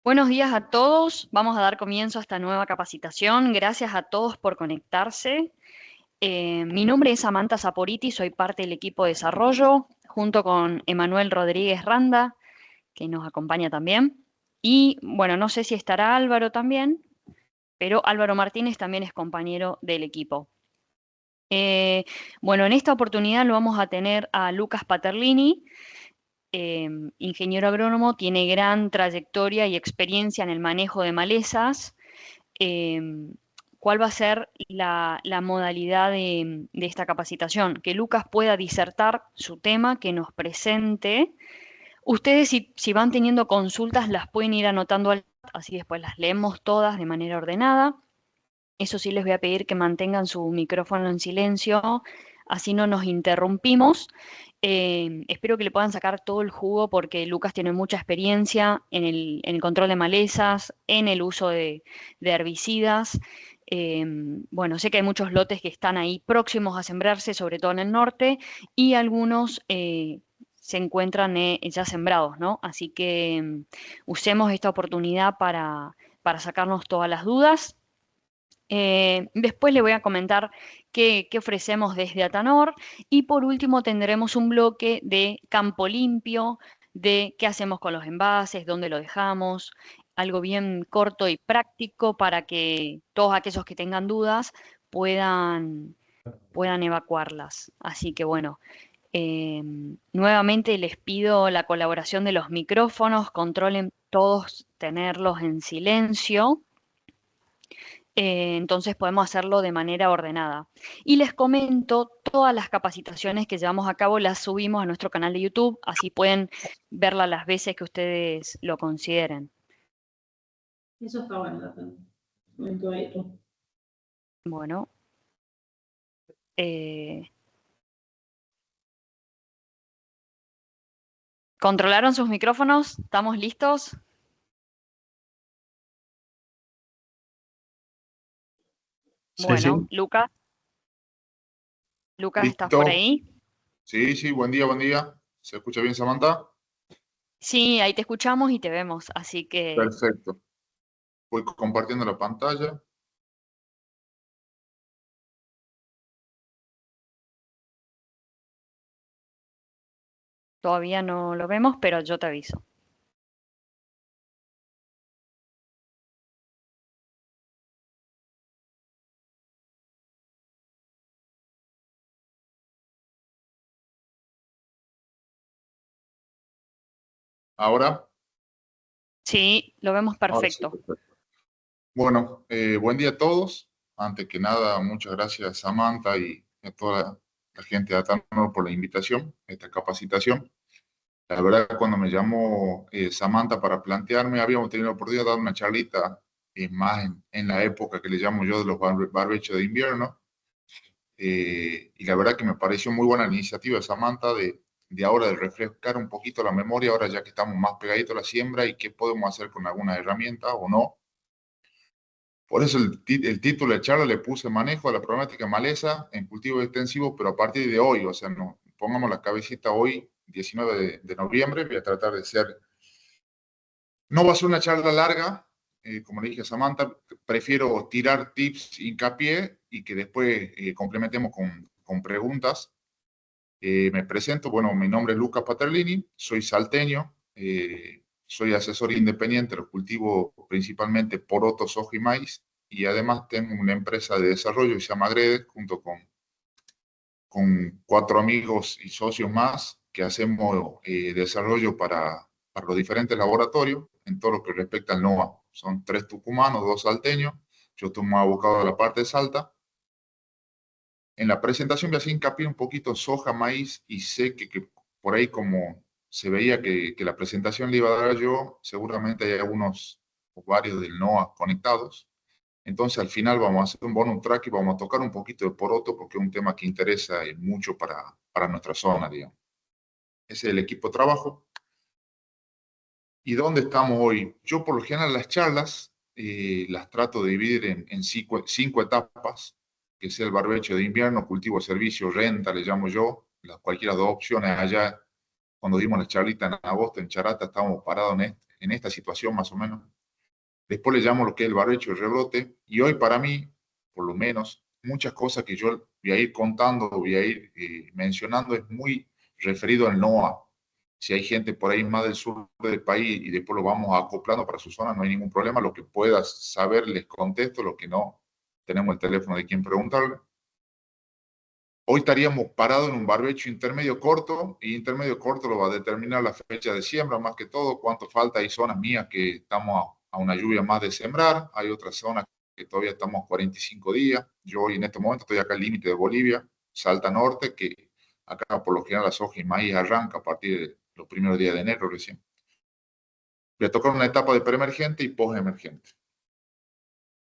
Buenos días a todos. Vamos a dar comienzo a esta nueva capacitación. Gracias a todos por conectarse. Mi nombre es Samantha Saporiti, soy parte del equipo de desarrollo, junto con Emanuel Rodríguez Randa, que nos acompaña también. Y bueno, no sé si estará Álvaro también, pero Álvaro Martínez también es compañero del equipo. Eh, bueno, en esta oportunidad lo vamos a tener a Lucas Paterlini, ingeniero agrónomo, tiene gran trayectoria y experiencia en el manejo de malezas. em, ¿Cuál va a ser la modalidad de esta capacitación? Que Lucas pueda disertar su tema, que nos presente. Ustedes, si van teniendo consultas, las pueden ir anotando al chat, así después las leemos todas de manera ordenada. Eso sí, les voy a pedir que mantengan su micrófono en silencio, así no nos interrumpimos. Espero que le puedan sacar todo el jugo porque Lucas tiene mucha experiencia en el control de malezas, en el uso de herbicidas. Eh, bueno, sé que hay muchos lotes que están ahí próximos a sembrarse, sobre todo en el norte, y algunos se encuentran ya sembrados, ¿no? Así que usemos esta oportunidad para sacarnos todas las dudas. Después le voy a comentar qué ofrecemos desde Atanor y por último tendremos un bloque de campo limpio, de qué hacemos con los envases, dónde lo dejamos, algo bien corto y práctico para que todos aquellos que tengan dudas puedan evacuarlas. Así que bueno, eh, nuevamente les pido la colaboración de los micrófonos, controlen todos tenerlos en silencio, entonces podemos hacerlo de manera ordenada. Y les comento, todas las capacitaciones que llevamos a cabo las subimos a nuestro canal de YouTube, así pueden verla las veces que ustedes lo consideren. Eso está bueno, la Bueno, eh, ¿controlaron sus micrófonos? ¿Estamos listos? Sí, Bueno, sí. Lucas, ¿estás por Listo. ahí? Sí, sí, buen día, buen día. ¿Se escucha bien, Samantha? Sí, ahí te escuchamos y te vemos, así que Perfecto. Voy compartiendo la pantalla. todavía no lo vemos, pero yo te aviso. Ahora, Sí, lo vemos ahora sí, perfecto. perfecto. Bueno, buen día a todos. Antes que nada, muchas gracias, Samantha, y a toda la gente de Atanor por la invitación a esta capacitación. La verdad, cuando me llamó Samantha para plantearme, habíamos tenido la oportunidad de dar una charlita más en la época que le llamo yo de los barbechos de invierno. Y la verdad que me pareció muy buena la iniciativa de Samantha de ahora de refrescar un poquito la memoria, ahora ya que estamos más pegaditos a la siembra y qué podemos hacer con alguna herramienta o no. Por eso el título de charla le puse manejo de la problemática maleza en cultivo extensivo, pero a partir de hoy, o sea, no, pongamos la cabecita hoy, 19 de noviembre, voy a tratar de ser, no va a ser una charla larga, como le dije a Samantha, prefiero tirar tips, hincapié y que después complementemos con preguntas. Me presento, bueno, mi nombre es Lucas Paterlini, soy salteño, soy asesor independiente, lo cultivo principalmente porotos, soja y maíz, y además tengo una empresa de desarrollo que se llama Agrede, junto con cuatro amigos y socios más, que hacemos desarrollo para los diferentes laboratorios en todo lo que respecta al NOA. Son tres tucumanos, dos salteños, yo estoy más abocado a la parte de Salta. En la presentación voy a hacer hincapié un poquito en soja, maíz, y sé que por ahí como se veía que la presentación le iba a dar yo, seguramente hay algunos o varios del NOA conectados. Entonces al final vamos a hacer un bonus track y vamos a tocar un poquito de poroto porque es un tema que interesa mucho para nuestra zona, digamos. Ese es el equipo de trabajo. ¿Y dónde estamos hoy? Yo por lo general las charlas las trato de dividir en cinco etapas, que es el barbecho de invierno, cultivo, servicio, renta, le llamo yo, cualquiera de dos opciones allá. Cuando dimos la charlita en agosto en Charata, estábamos parados en esta situación más o menos. Después le llamo lo que es el barbecho y el rebrote. Y hoy para mí, por lo menos, muchas cosas que yo voy a ir contando, voy a ir mencionando, es muy referido al NOA. Si hay gente por ahí más del sur del país y después lo vamos acoplando para su zona, no hay ningún problema. Lo que puedas saber les contesto, lo que no, tenemos el teléfono de quien preguntarle. Hoy estaríamos parados en un barbecho intermedio corto, y intermedio corto lo va a determinar la fecha de siembra, más que todo, cuánto falta. Hay zonas mías que estamos a una lluvia más de sembrar, hay otras zonas que todavía estamos 45 días. Yo hoy en este momento estoy acá al límite de Bolivia, Salta Norte, que acá por lo general la soja y maíz arranca a partir de los primeros días de enero recién. Voy a tocar una etapa de preemergente y postemergente.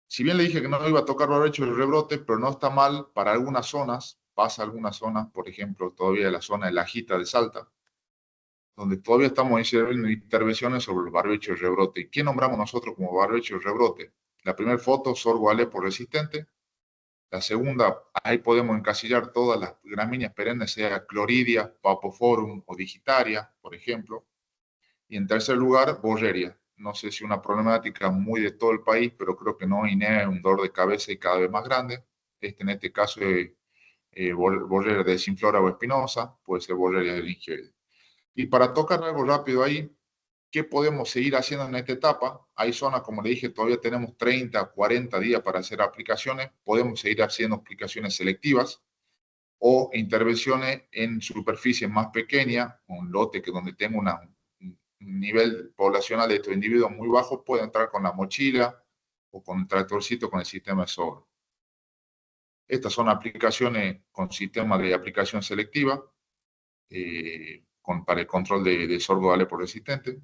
Si bien le dije que no iba a tocar barbecho y rebrote, pero no está mal para algunas zonas, pasa algunas zonas, por ejemplo, todavía la zona de la Jita de Salta, donde todavía estamos haciendo intervenciones sobre el barbecho y rebrote. ¿Y qué nombramos nosotros como barbecho y rebrote? La primera foto, sorgo alepo resistente. La segunda, ahí podemos encasillar todas las gramíneas perennes, sea cloridia, papoforum o digitaria, por ejemplo. Y en tercer lugar, borreria. No sé si una problemática muy de todo el país, pero creo que no, INEA es un dolor de cabeza y cada vez más grande. En este caso es borreria de desinflora o espinosa, puede ser borreria de lingerie. Y para tocar algo rápido ahí, ¿qué podemos seguir haciendo en esta etapa? Hay zonas, como le dije, todavía tenemos 30, 40 días para hacer aplicaciones. Podemos seguir haciendo aplicaciones selectivas o intervenciones en superficies más pequeñas, un lote que donde tengo un nivel poblacional de estos individuos muy bajo, puede entrar con la mochila o con el tractorcito con el sistema de sorgo. Estas son aplicaciones con sistema de aplicación selectiva para el control de sorgo de alepo resistente.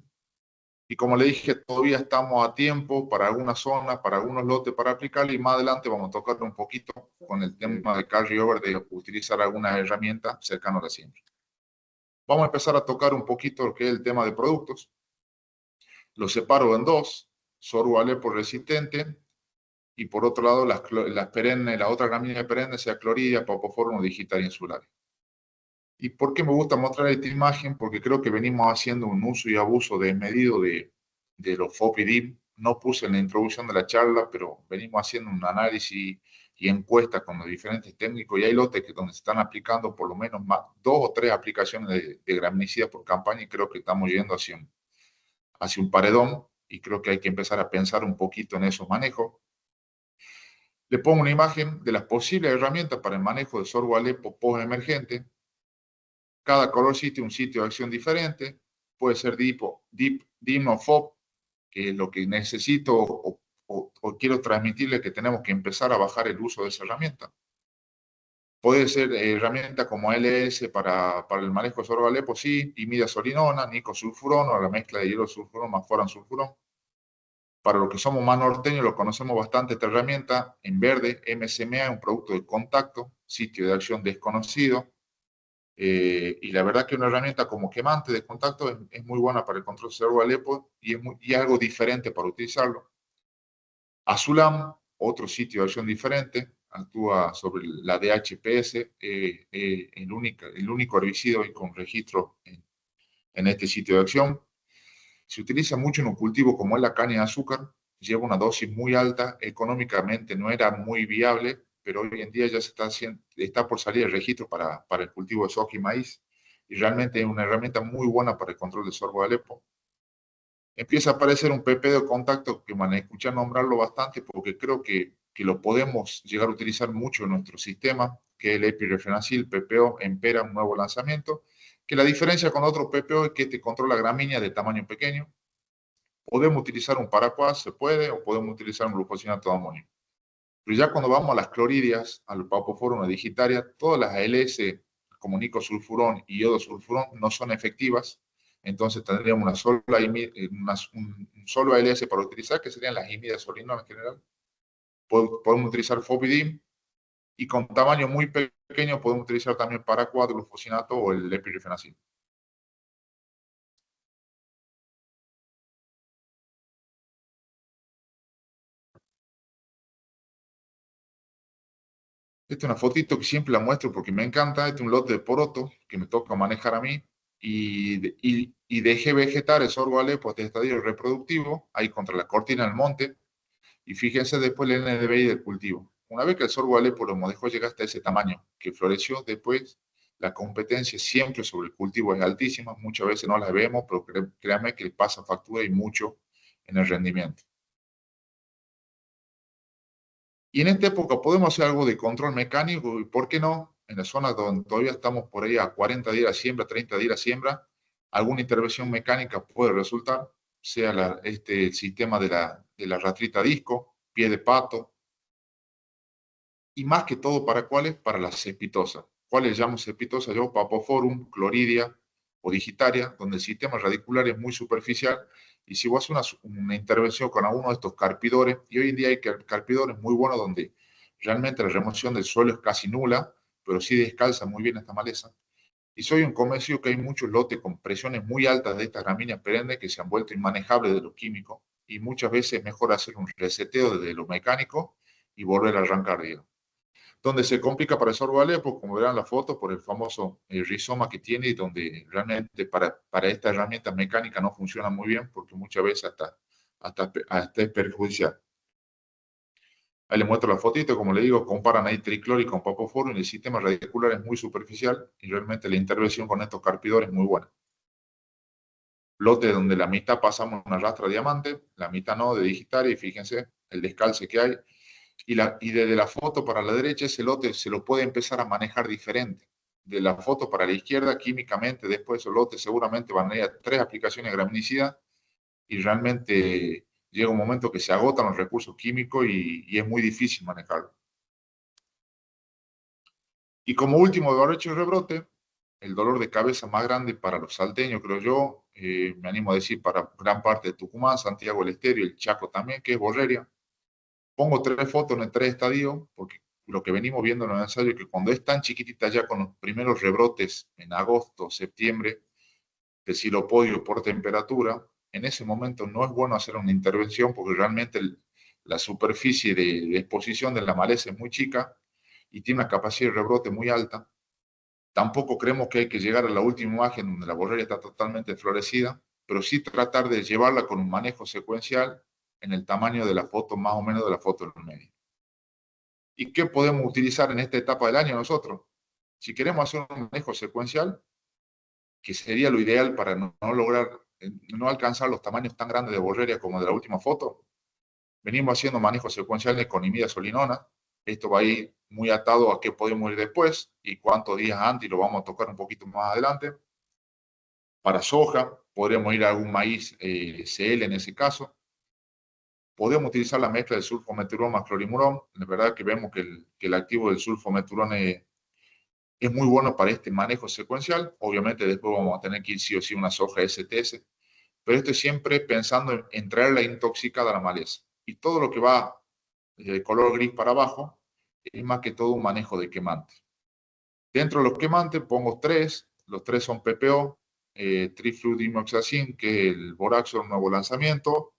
Y como le dije, todavía estamos a tiempo para algunas zonas, para algunos lotes para aplicarle, y más adelante vamos a tocar un poquito con el tema de carryover, de utilizar algunas herramientas cercanas a la siembra. Vamos a empezar a tocar un poquito lo que es el tema de productos. Lo separo en dos: sorgo alepo resistente y por otro lado las perennes, la otra gramínea perenne, sea cloridia, papoforum o digitaria insularia. ¿Y por qué me gusta mostrar esta imagen? Porque creo que venimos haciendo un uso y abuso desmedido de los FOPIDIM. No puse en la introducción de la charla, pero venimos haciendo un análisis y encuestas con los diferentes técnicos, y hay lotes que donde se están aplicando por lo menos más, 2 o 3 aplicaciones de graminicida por campaña, y creo que estamos yendo hacia un paredón, y creo que hay que empezar a pensar un poquito en esos manejos. Le pongo una imagen de las posibles herramientas para el manejo de sorgo alepo post-emergente. Cada color existe un sitio de acción diferente. Puede ser DIM o FOB, que es lo que necesito o quiero transmitirle, que tenemos que empezar a bajar el uso de esa herramienta. Puede ser herramientas como LS para el manejo de sorgo alepo, sí, imidazolinona, nicosulfurón o la mezcla de hielo sulfurón más furansulfurón. Para los que somos más norteños, lo conocemos bastante esta herramienta. En verde, MSMA, un producto de contacto, sitio de acción desconocido. Y la verdad que una herramienta como quemante de contacto es muy buena para el control de sorgo alepo, y es algo diferente para utilizarlo. Azulam, otro sitio de acción diferente, actúa sobre la DHPS, el único herbicida hoy con registro en este sitio de acción. Se utiliza mucho en un cultivo como es la caña de azúcar, lleva una dosis muy alta, económicamente no era muy viable, pero hoy en día ya está por salir el registro para el cultivo de soja y maíz, y realmente es una herramienta muy buena para el control de sorgo de alepo. Empieza a aparecer un PP de contacto que van a escuchar nombrarlo bastante, porque creo que lo podemos llegar a utilizar mucho en nuestro sistema, que es el epirefrenacil PPO Empera, un nuevo lanzamiento, que la diferencia con otro PPO es que este controla gramíneas de tamaño pequeño. Podemos utilizar un paraquat, se puede, o podemos utilizar un glufosinato de amonio. Pero ya cuando vamos a las cloridias, al papoforum o digitaria, todas las ALS como nicosulfurón y iodosulfurón no son efectivas. Entonces tendríamos un solo ALS para utilizar, que serían las imidazolinas en general. Podemos utilizar FOPIDIM, y con tamaño muy pequeño podemos utilizar también paraquat, glufosinato o el epirefenacil. Esta es una fotito que siempre la muestro porque me encanta. Este es un lote de poroto que me toca manejar a mí. y dejé vegetar el sorgo Alepo hasta el estadio reproductivo, ahí contra la cortina del monte, y fíjense después el NDVI del cultivo. Una vez que el sorgo Alepo lo dejó llegar hasta ese tamaño que floreció, después la competencia siempre sobre el cultivo es altísima, muchas veces no la vemos, pero créanme que pasa factura y mucho en el rendimiento. Y en esta época podemos hacer algo de control mecánico, y ¿por qué no? En las zonas donde todavía estamos por ahí a 40 días de siembra, 30 días de siembra, alguna intervención mecánica puede resultar, sea el sistema de la rastrita disco, pie de pato, y más que todo, ¿para cuáles? Para las cespitosas. ¿Cuáles llamo cespitosas? Yo, Papoforum, Cloridia o Digitaria, donde el sistema radicular es muy superficial, y si vos haces una intervención con alguno de estos carpidores, y hoy en día hay carpidores muy buenos donde realmente la remoción del suelo es casi nula, pero sí descalza muy bien esta maleza. Y soy un convencido que hay muchos lotes con presiones muy altas de estas gramíneas perennes que se han vuelto inmanejables de lo químico, y muchas veces es mejor hacer un reseteo desde lo mecánico y volver a arrancar, digamos. Donde se complica para el sorgo Alepo, como verán la foto, por el famoso rizoma que tiene, y donde realmente para esta herramienta mecánica no funciona muy bien, porque muchas veces hasta es perjudicial. Ahí les muestro la fotito, como le digo, comparan ahí triclor con papoforum, y el sistema radicular es muy superficial, y realmente la intervención con estos carpidores es muy buena. Lote donde la mitad pasamos una rastra diamante, la mitad no, de Digitaria, y fíjense el descalce que hay. Y desde la foto para la derecha, ese lote se lo puede empezar a manejar diferente. De la foto para la izquierda, químicamente, después esos lotes seguramente van a ir a 3 aplicaciones graminicidas, y realmente llega un momento que se agotan los recursos químicos y es muy difícil manejarlo. Y como último barbecho y rebrote, el dolor de cabeza más grande para los salteños, creo yo, me animo a decir para gran parte de Tucumán, Santiago del Estero y el Chaco también, que es borreria. Pongo 3 fotos en el 3 estadios, porque lo que venimos viendo en el ensayo es que cuando es tan chiquitita ya con los primeros rebrotes en agosto, septiembre, de silopodio por temperatura, en ese momento no es bueno hacer una intervención, porque realmente la superficie de exposición de la maleza es muy chica y tiene una capacidad de rebrote muy alta. Tampoco creemos que hay que llegar a la última imagen donde la borreria está totalmente florecida, pero sí tratar de llevarla con un manejo secuencial en el tamaño de la foto, más o menos de la foto del medio. ¿Y qué podemos utilizar en esta etapa del año nosotros? Si queremos hacer un manejo secuencial, que sería lo ideal para no alcanzar los tamaños tan grandes de borreria como de la última foto, venimos haciendo manejos secuenciales con imidazolinona. Esto va a ir muy atado a qué podemos ir después y cuántos días antes, y lo vamos a tocar un poquito más adelante. Para soja, podremos ir a algún maíz CL en ese caso. Podemos utilizar la mezcla de sulfometurón más clorimurón. La verdad que vemos que el activo del sulfometurón es muy bueno para este manejo secuencial. Obviamente después vamos a tener que ir sí o sí una soja STS, pero esto es siempre pensando en traerla intoxicada a la maleza. Y todo lo que va de color gris para abajo es más que todo un manejo de quemantes. Dentro de los quemantes pongo 3, los 3 son PPO, trifluidimoxacin, que es el Boraxo, un nuevo lanzamiento,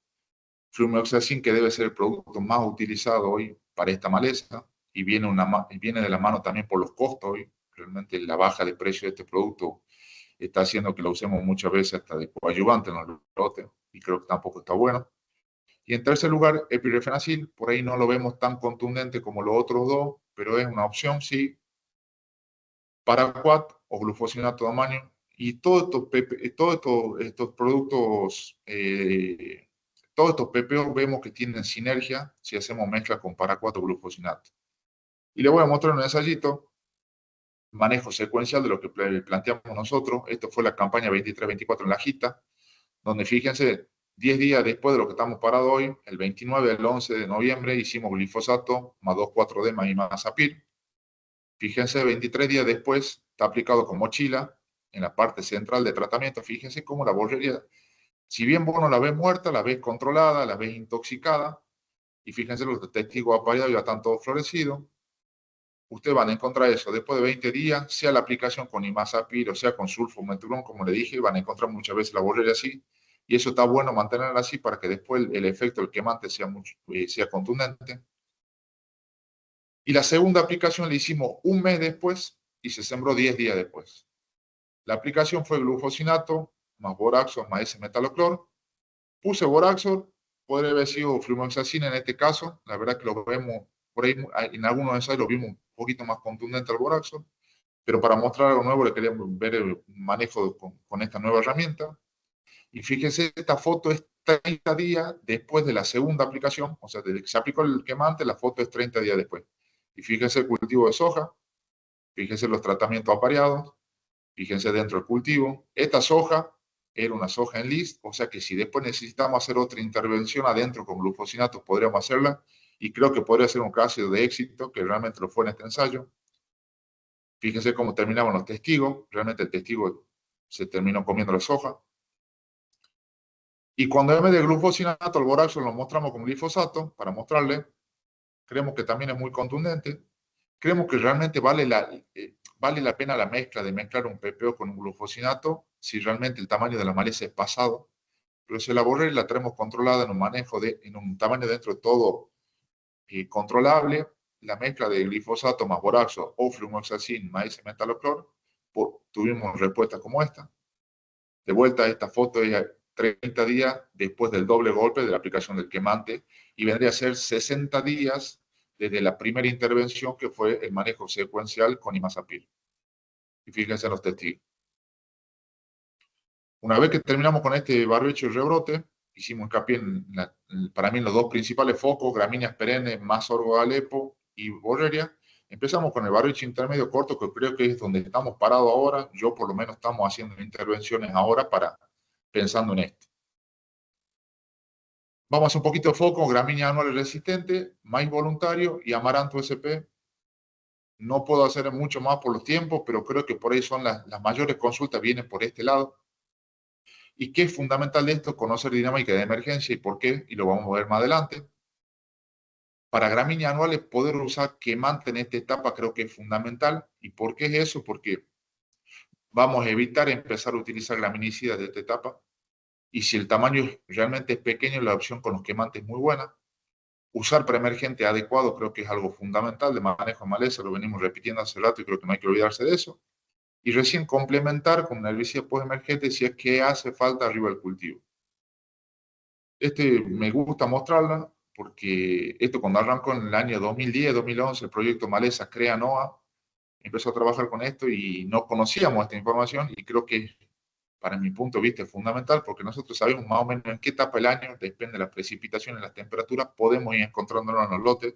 flumioxacin, que debe ser el producto más utilizado hoy para esta maleza, y viene de la mano también por los costos hoy. Realmente la baja de precio de este producto está haciendo que lo usemos muchas veces hasta de coadyuvante en los lotes, y creo que tampoco está bueno. Y en tercer lugar, epirefenacil, por ahí no lo vemos tan contundente como los otros dos, pero es una opción, sí. Paraquat o glufosinato de amonio, y todos estos productos, todos estos PPO vemos que tienen sinergia si hacemos mezcla con Paraquat o glufosinato. Y le voy a mostrar un ensayito, manejo secuencial de lo que planteamos nosotros. Esto fue la campaña 23-24 en la Jita, donde fíjense, 10 días después de lo que estamos parados hoy, el 29 al 11 de noviembre, hicimos glifosato más 2,4-D más imazapyr. Fíjense, 23 días después está aplicado con mochila en la parte central de tratamiento. Fíjense cómo la borreria, si bien vos no la ves muerta, la ves controlada, la ves intoxicada. Y fíjense, los testigos apareados ya están todos florecidos. Ustedes van a encontrar eso después de 20 días, sea la aplicación con imazapyr o sea con sulfometurón, como le dije, van a encontrar muchas veces la borreria así. Y eso está bueno mantenerla así para que después el efecto del quemante sea contundente. Y la segunda aplicación la hicimos un mes después y se sembró 10 días después. La aplicación fue glufosinato más Boraxor más S-metaloclor. Puse Boraxor, podría haber sido flumoxacina en este caso, la verdad que lo vemos, por ahí en algunos ensayos lo vimos un poquito más contundente al Boraxor, pero para mostrar algo nuevo le queríamos ver el manejo con esta nueva herramienta. Y fíjense, esta foto es 30 días después de la segunda aplicación, o sea, desde que se aplicó el quemante, la foto es 30 días después. Y fíjense el cultivo de soja, fíjense los tratamientos apareados, fíjense dentro del cultivo. Esta soja era una soja en list, o sea que si después necesitamos hacer otra intervención adentro con glufosinatos, podríamos hacerla, y creo que podría ser un caso de éxito, que realmente lo fue en este ensayo. Fíjense cómo terminaban los testigos, realmente el testigo se terminó comiendo la soja. Y cuando en vez de glufosinato, el boraxo lo mostramos con glifosato, para mostrarle, creemos que también es muy contundente. Creemos que realmente vale la pena la mezcla de mezclar un PPO con un glufosinato si realmente el tamaño de la maleza es pasado. Pero si la borrera la tenemos controlada en un manejo en un tamaño dentro de todo controlable, la mezcla de glifosato más boraxo o flumoxacin más S-metaloclor, tuvimos respuestas como esta. De vuelta, esta foto es 30 días después del doble golpe de la aplicación del quemante y vendría a ser 60 días desde la primera intervención que fue el manejo secuencial con imazapil. Y fíjense en los testigos. Una vez que terminamos con este barbecho y rebrote, hicimos hincapié para mí en los dos principales focos, gramíneas perennes, más sorgo Alepo y borreria. Empezamos con el barbecho intermedio corto, que creo que es donde estamos parados ahora. Yo por lo menos estamos haciendo intervenciones ahora pensando en esto. Vamos a hacer un poquito de foco, gramínea anual resistente, maíz voluntario y amaranto SP. No puedo hacer mucho más por los tiempos, pero creo que por ahí son las mayores consultas, vienen por este lado. ¿Y qué es fundamental de esto? Conocer dinámica de emergencia y por qué, y lo vamos a ver más adelante. Para gramíneas anuales, poder usar quemante en esta etapa creo que es fundamental. ¿Y por qué es eso? Porque vamos a evitar empezar a utilizar graminicidas de esta etapa. Y si el tamaño realmente es pequeño, la opción con los quemantes es muy buena. Usar preemergente adecuado creo que es algo fundamental de manejo de maleza, lo venimos repitiendo hace rato y creo que no hay que olvidarse de eso. Y recién complementar con una herbicida postemergente si es que hace falta arriba del cultivo. Me gusta mostrarla porque esto cuando arrancó en el año 2010, 2011, el proyecto Maleza Crea NOA, empezó a trabajar con esto y no conocíamos esta información y creo que para mi punto de vista es fundamental porque nosotros sabemos más o menos en qué etapa del año, depende de las precipitaciones, las temperaturas, podemos ir encontrándonos en los lotes.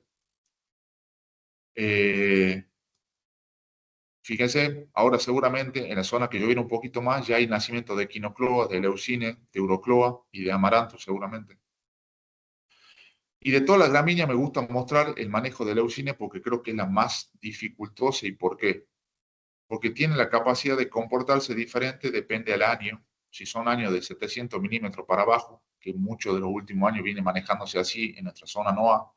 Fíjense, ahora seguramente en la zona que yo viene un poquito más ya hay nacimiento de quinocloa, de leucine, de urocloa y de amaranto seguramente. Y de todas las gramíneas me gusta mostrar el manejo de leucine porque creo que es la más dificultosa. ¿Y por qué? Porque tiene la capacidad de comportarse diferente, depende del año. Si son años de 700 milímetros para abajo, que muchos de los últimos años viene manejándose así en nuestra zona NOA,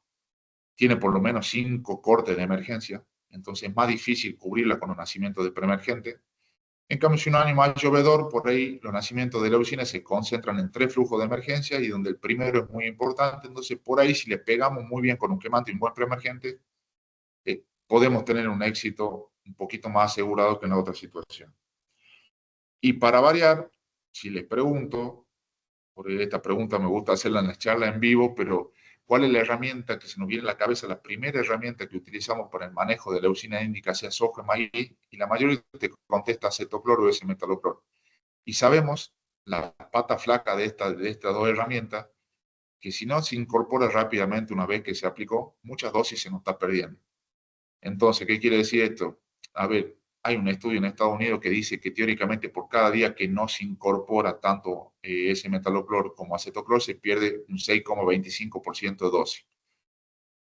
tiene por lo menos 5 cortes de emergencia, entonces es más difícil cubrirla con un nacimiento de preemergente. En cambio, si un año más llovedor, por ahí los nacimientos de leucine se concentran en 3 flujos de emergencia y donde el primero es muy importante, entonces por ahí si le pegamos muy bien con un quemante y un buen preemergente, podemos tener un éxito un poquito más asegurado que en la otra situación. Y para variar, si les pregunto, por esta pregunta me gusta hacerla en las charlas en vivo, pero ¿cuál es la herramienta que se nos viene a la cabeza? La primera herramienta que utilizamos para el manejo de leucina índica hacia soja, maíz, y la mayoría te contesta acetocloro o S-metalocloro. Y sabemos, la pata flaca de estas dos herramientas, que si no se incorpora rápidamente una vez que se aplicó, muchas dosis se nos está perdiendo. Entonces, ¿qué quiere decir esto? A ver, hay un estudio en Estados Unidos que dice que teóricamente por cada día que no se incorpora tanto S-metaloclor como acetoclor, se pierde un 6,25% de dosis.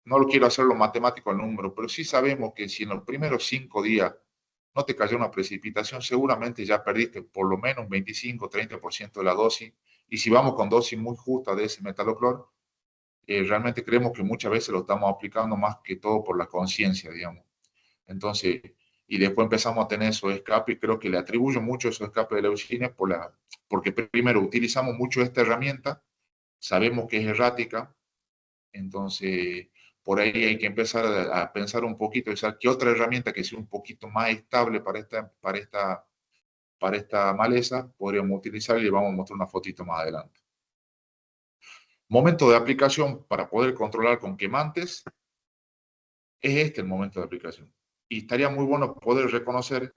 No lo quiero hacerlo matemático al número, pero sí sabemos que si en los primeros 5 días no te cayó una precipitación, seguramente ya perdiste por lo menos un 25-30% de la dosis. Y si vamos con dosis muy justas de S-metaloclor, realmente creemos que muchas veces lo estamos aplicando más que todo por la conciencia, digamos. Entonces, y después empezamos a tener esos escapes, y creo que le atribuyo mucho esos escapes de leucina porque primero utilizamos mucho esta herramienta, sabemos que es errática, entonces por ahí hay que empezar a pensar un poquito, ¿qué otra herramienta que sea un poquito más estable para esta para esta maleza, podríamos utilizar y vamos a mostrar una fotito más adelante. Momento de aplicación para poder controlar con quemantes, es este el momento de aplicación. Y estaría muy bueno poder reconocer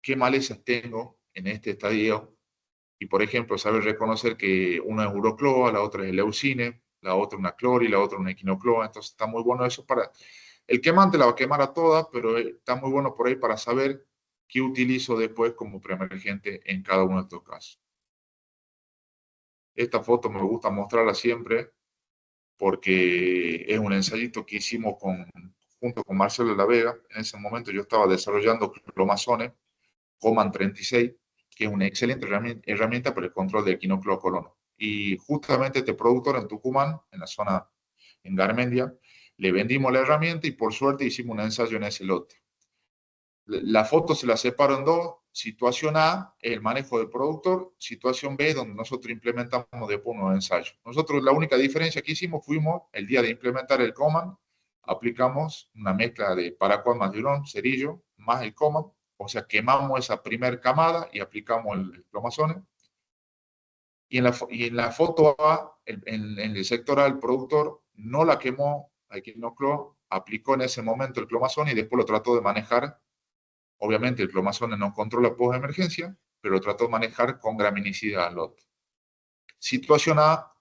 qué malezas tengo en este estadio. Y, por ejemplo, saber reconocer que una es urocloa, la otra es leucine, la otra una clori, la otra una equinocloa. Entonces está muy bueno eso para... El quemante la va a quemar a todas, pero está muy bueno por ahí para saber qué utilizo después como preemergente en cada uno de estos casos. Esta foto me gusta mostrarla siempre porque es un ensayito que hicimos junto con Marcelo de la Vega. En ese momento yo estaba desarrollando clomazones, Coman 36, que es una excelente herramienta para el control del equinocleo colono. Y justamente este productor en Tucumán, en la zona, en Garmendia, le vendimos la herramienta y por suerte hicimos un ensayo en ese lote. La foto se la separo en dos. Situación A, el manejo del productor. Situación B, donde nosotros implementamos después unos ensayos. Nosotros la única diferencia que hicimos, fuimos el día de implementar el Coman, aplicamos una mezcla de paraquat más diurón, cerillo, más el Coman. O sea, quemamos esa primera camada y aplicamos el clomazone. Y en la foto A, en el sector A, el productor no la quemó a equinocleo, aplicó en ese momento el clomazone y después lo trató de manejar. Obviamente el clomazone no controla post-emergencia, pero lo trató de manejar con graminicida al lote. Situación A,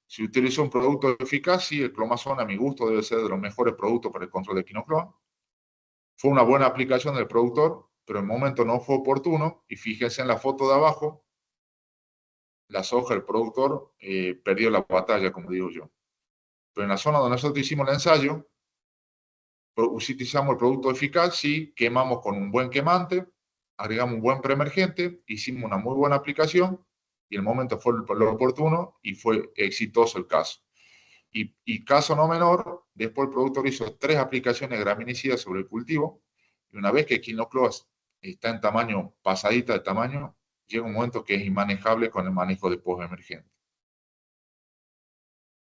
si utilizó un producto eficaz, sí, el clomazone a mi gusto debe ser de los mejores productos para el control de equinocleo. Fue una buena aplicación del productor, pero en el momento no fue oportuno, y fíjense en la foto de abajo, la soja, el productor perdió la batalla, como digo yo. Pero en la zona donde nosotros hicimos el ensayo, utilizamos el producto eficaz, sí, quemamos con un buen quemante, agregamos un buen preemergente, hicimos una muy buena aplicación, y el momento fue lo oportuno, y fue exitoso el caso. Y caso no menor, después el productor hizo 3 aplicaciones graminicidas sobre el cultivo, y una vez que equinocloa está en tamaño, pasadita de tamaño, llega un momento que es inmanejable con el manejo de post-emergente.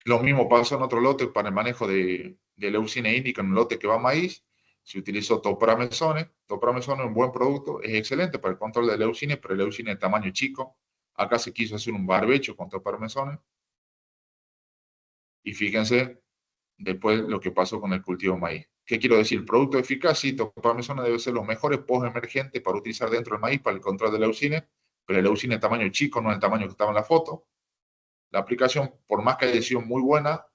Lo mismo pasó en otro lote para el manejo de leucina índica, en un lote que va a maíz, se utilizó topramezone. Topramezone es un buen producto, es excelente para el control de leucine, pero leucine de tamaño chico. Acá se quiso hacer un barbecho con topramezone. Y fíjense después lo que pasó con el cultivo de maíz. ¿Qué quiero decir? Producto eficaz, sí, topramezone debe ser los mejores post-emergentes para utilizar dentro del maíz para el control de leucine, pero el leucine de tamaño chico, no el tamaño que estaba en la foto. La aplicación, por más que haya sido muy buena,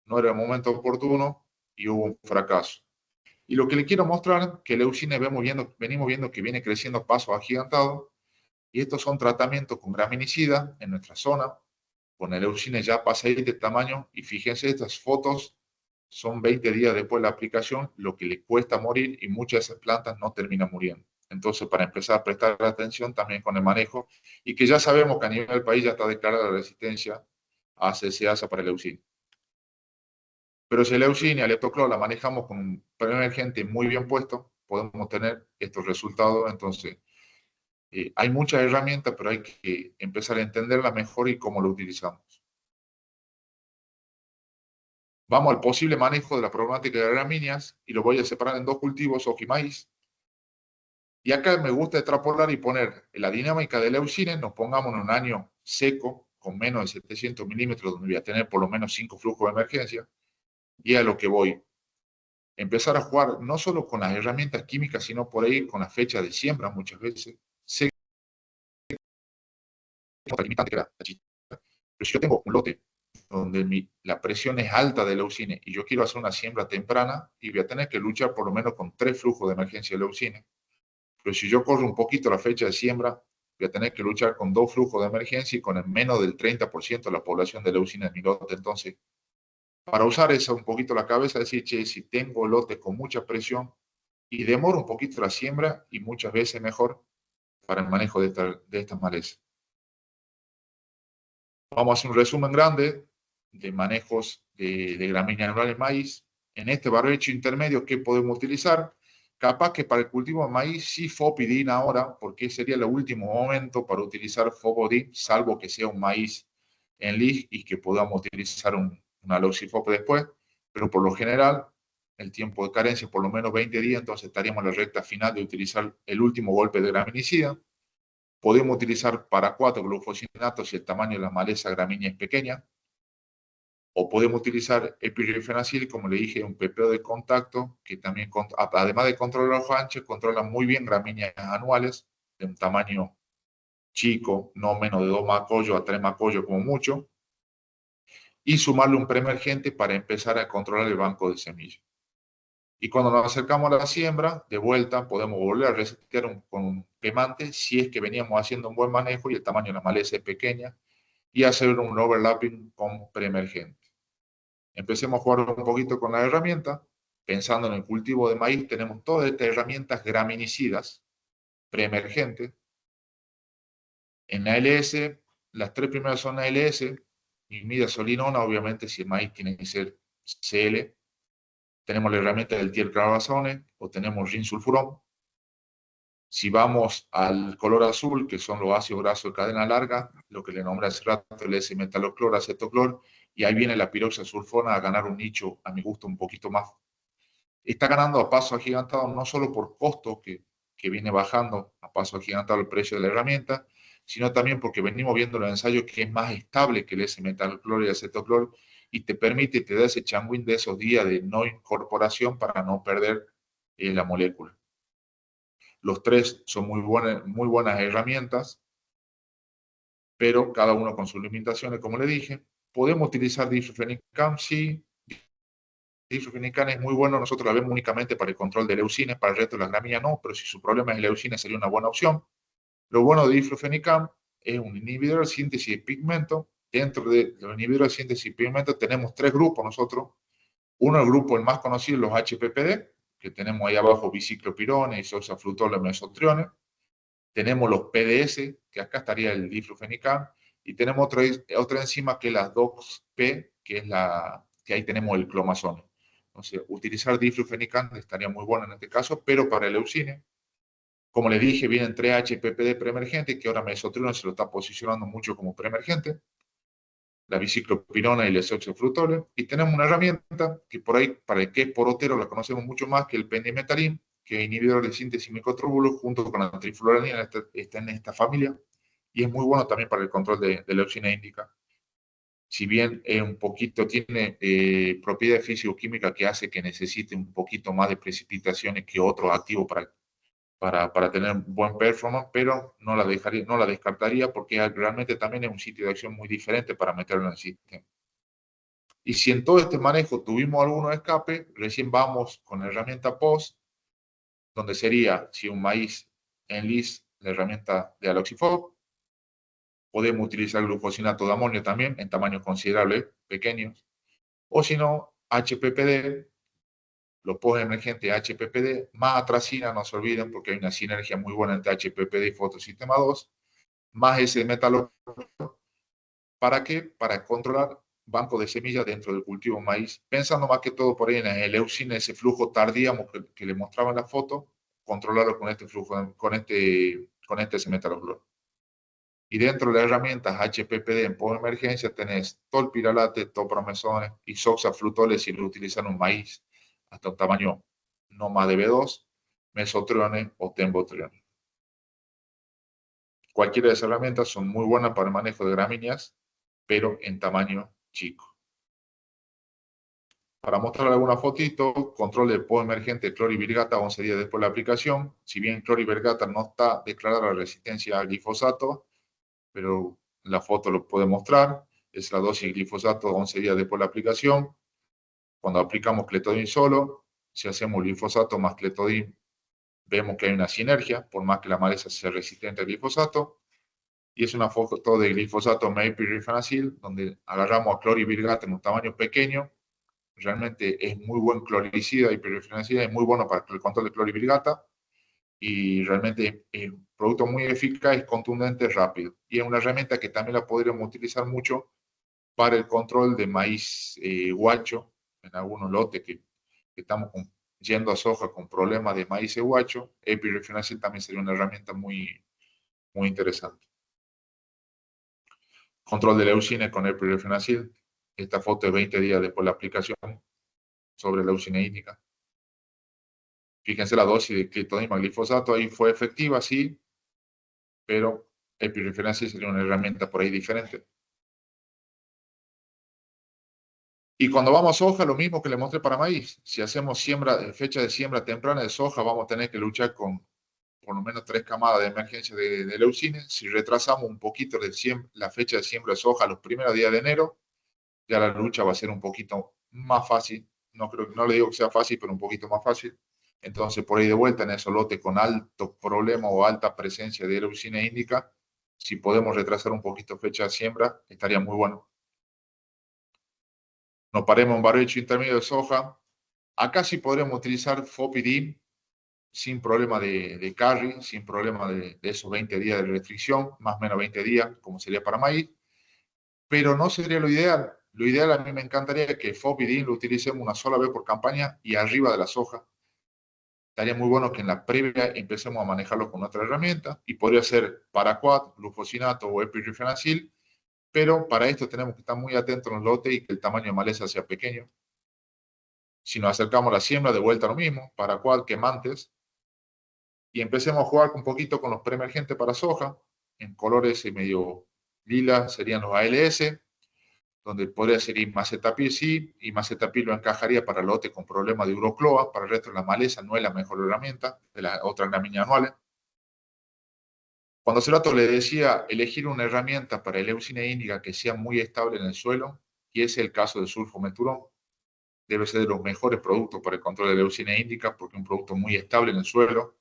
no era el momento oportuno y hubo un fracaso. Y lo que le quiero mostrar, que leucine venimos viendo que viene creciendo a pasos agigantados, y estos son tratamientos con graminicida en nuestra zona, con el leucine ya pasadito de tamaño, y fíjense, estas fotos son 20 días después de la aplicación, lo que le cuesta morir, y muchas de esas plantas no terminan muriendo. Entonces, para empezar a prestar atención también con el manejo, y que ya sabemos que a nivel del país ya está declarada la resistencia a CCASA para el leucine. Pero si el leucine, el leptoclor, la manejamos con un preemergente muy bien puesto, podemos tener estos resultados. Entonces, hay muchas herramientas, pero hay que empezar a entenderla mejor y cómo lo utilizamos. Vamos al posible manejo de la problemática de gramíneas, y lo voy a separar en 2 cultivos, soja y maíz. Y acá me gusta extrapolar y poner la dinámica de leucine. Nos pongamos en un año seco, con menos de 700 milímetros, donde voy a tener por lo menos 5 flujos de emergencia, y a lo que voy. Empezar a jugar no solo con las herramientas químicas, sino por ahí con la fecha de siembra muchas veces. Sé que limitante que pero si yo tengo un lote donde la presión es alta de leucine y yo quiero hacer una siembra temprana, y voy a tener que luchar por lo menos con 3 flujos de emergencia de leucine. Pero si yo corro un poquito la fecha de siembra, voy a tener que luchar con 2 flujos de emergencia y con el menos del 30% de la población de leucine en mi lote. Entonces, para usar esa un poquito la cabeza, decir, che, si tengo lote con mucha presión y demoro un poquito la siembra, y muchas veces mejor para el manejo de estas malezas. Vamos a hacer un resumen grande de manejos de gramínea anual en maíz. En este barbecho intermedio, ¿qué podemos utilizar? Capaz que para el cultivo de maíz sí fopidin ahora, porque sería el último momento para utilizar fopidin, salvo que sea un maíz en lig y que podamos utilizar una loxifop después, pero por lo general el tiempo de carencia por lo menos 20 días, entonces estaríamos en la recta final de utilizar el último golpe de graminicida. Podemos utilizar para 4 glufosinatos si el tamaño de la maleza gramínea es pequeña. O podemos utilizar epirifenacil, como le dije, un PPO de contacto, que también, además de controlar los anchos, controla muy bien gramíneas anuales, de un tamaño chico, no menos de 2 macollos a 3 macollos como mucho, y sumarle un preemergente para empezar a controlar el banco de semillas. Y cuando nos acercamos a la siembra, de vuelta podemos volver a resetear con un quemante si es que veníamos haciendo un buen manejo y el tamaño de la maleza es pequeña, y hacer un overlapping con preemergente. Empecemos a jugar un poquito con la herramienta. Pensando en el cultivo de maíz, tenemos todas estas herramientas graminicidas preemergentes. En ALS, las 3 primeras son ALS, imidazolinona, obviamente si el maíz tiene que ser CL. Tenemos la herramienta del tierclarbazone o tenemos rinsulfurón. Si vamos al color azul, que son los ácidos grasos de cadena larga, lo que le nombré hace rato, el S-metaloclor, acetoclor, y ahí viene la piroxasulfona a ganar un nicho, a mi gusto, un poquito más. Está ganando a paso agigantado, no solo por costo, que viene bajando a paso agigantado el precio de la herramienta, sino también porque venimos viendo en los ensayos que es más estable que el S-metaloclor y acetoclor, y te permite, te da ese changuín de esos días de no incorporación para no perder la molécula. Los 3 son muy buenas herramientas, pero cada uno con sus limitaciones, como le dije. Podemos utilizar diflufenicam, sí. Diflufenicam es muy bueno, nosotros la vemos únicamente para el control de leucines, para el resto de las gramíneas no, pero si su problema es leucines sería una buena opción. Lo bueno de diflufenicam es un inhibidor de síntesis de pigmento. Dentro de los inhibidores de síntesis de pigmento tenemos 3 grupos nosotros. Uno, el grupo el más conocido, los HPPD, que tenemos ahí abajo biciclopirones, isoxafrutol, mesotriones. Tenemos los PDS, que acá estaría el diflufenicam, y tenemos otra enzima que es la DOX-P, que es que ahí tenemos el clomazone. Entonces, utilizar diflufenicam estaría muy bueno en este caso, pero para el leucine, como les dije, vienen 3 HPPD preemergentes, que ahora mesotrione se lo está posicionando mucho como preemergente, la biciclopirona y el isoxafrutol, y tenemos una herramienta que por ahí, para el que es porotero, la conocemos mucho más que el pendimetalin, que es inhibidor de síntesis microtúbulos, junto con la trifluoranina, está en esta familia, y es muy bueno también para el control de leucina índica. Si bien un poquito tiene propiedades físico-químicas que hace que necesite un poquito más de precipitaciones que otros activos para tener buen performance, pero no la descartaría porque realmente también es un sitio de acción muy diferente para meterlo en el sistema. Y si en todo este manejo tuvimos algunos escapes, recién vamos con la herramienta POS, donde sería, si un maíz en LIS, la herramienta de aloxifob. Podemos utilizar glufosinato de amonio también, en tamaños considerables, pequeños. O si no, HPPD, los postemergentes HPPD, más atracina, no se olviden, porque hay una sinergia muy buena entre HPPD y fotosistema 2, más ese metalo. ¿Para qué? Para controlar banco de semillas dentro del cultivo maíz, pensando más que todo por ahí en el leucine, ese flujo tardío que le mostraba en la foto, controlarlo con este flujo, con este S-metaloclor. Y dentro de las herramientas HPPD en postemergencia tenés tolpiralate, topromesones, isoxaflutoles si lo utilizan un maíz hasta un tamaño no más de B2, mesotriones o tembotriones. Cualquiera de esas herramientas son muy buenas para el manejo de gramíneas, pero en tamaño chico. Para mostrar alguna fotito, control de postemergente clorivirgata 11 días después de la aplicación. Si bien clorivirgata no está declarada la resistencia al glifosato, pero la foto lo puede mostrar. Es la dosis de glifosato 11 días después de la aplicación. Cuando aplicamos cletodin solo, si hacemos glifosato más cletodin, vemos que hay una sinergia, por más que la maleza sea resistente al glifosato. Y es una foto de glifosato mepirifenacil, donde agarramos a clorivirgata en un tamaño pequeño. Realmente es muy buen cloricida y pirifenacil, es muy bueno para el control de clorivirgata. Y realmente es un producto muy eficaz, contundente, rápido. Y es una herramienta que también la podríamos utilizar mucho para el control de maíz guacho, en algunos lotes que estamos yendo a soja con problemas de maíz guacho. Epirifenacil también sería una herramienta muy, muy interesante. Control de leucine con epirifenacil. Esta foto es 20 días después de la aplicación sobre leucina índica. Fíjense la dosis de cletodin más glifosato, ahí fue efectiva, sí, pero epirreferencia sería una herramienta por ahí diferente. Y cuando vamos a soja, lo mismo que le mostré para maíz. Si hacemos fecha de siembra temprana de soja, vamos a tener que luchar con por lo menos 3 camadas de emergencia de leucines. Si retrasamos un poquito la fecha de siembra de soja los primeros días de enero, ya la lucha va a ser un poquito más fácil. No le digo que sea fácil, pero un poquito más fácil. Entonces, por ahí de vuelta, en esos lotes con alto problema o alta presencia de leucina índica, si podemos retrasar un poquito fecha de siembra, estaría muy bueno. Nos paremos en barbecho intermedio de soja. Acá sí podríamos utilizar FOPIDIN sin problema de carry, sin problema de esos 20 días de restricción, más o menos 20 días, como sería para maíz, pero no sería lo ideal. Lo ideal a mí me encantaría que FOPIDIN lo utilicemos una sola vez por campaña y arriba de la soja. Estaría muy bueno que en la previa empecemos a manejarlo con otra herramienta y podría ser paraquat, glufosinato o epirrifenacil, pero para esto tenemos que estar muy atentos en los lotes y que el tamaño de maleza sea pequeño. Si nos acercamos a la siembra, de vuelta a lo mismo, paraquat, quemantes, y empecemos a jugar un poquito con los preemergentes para soja, en colores medio lila serían los ALS, donde podría ser Imacetapib, sí, Imacetapib lo encajaría para lote con problemas de urocloa, para el resto de la maleza no es la mejor herramienta, de las otras gramíneas anuales. Cuando hace rato le decía elegir una herramienta para el leucina índica que sea muy estable en el suelo, y ese es el caso del sulfometurón, debe ser de los mejores productos para el control de leucina índica, porque es un producto muy estable en el suelo.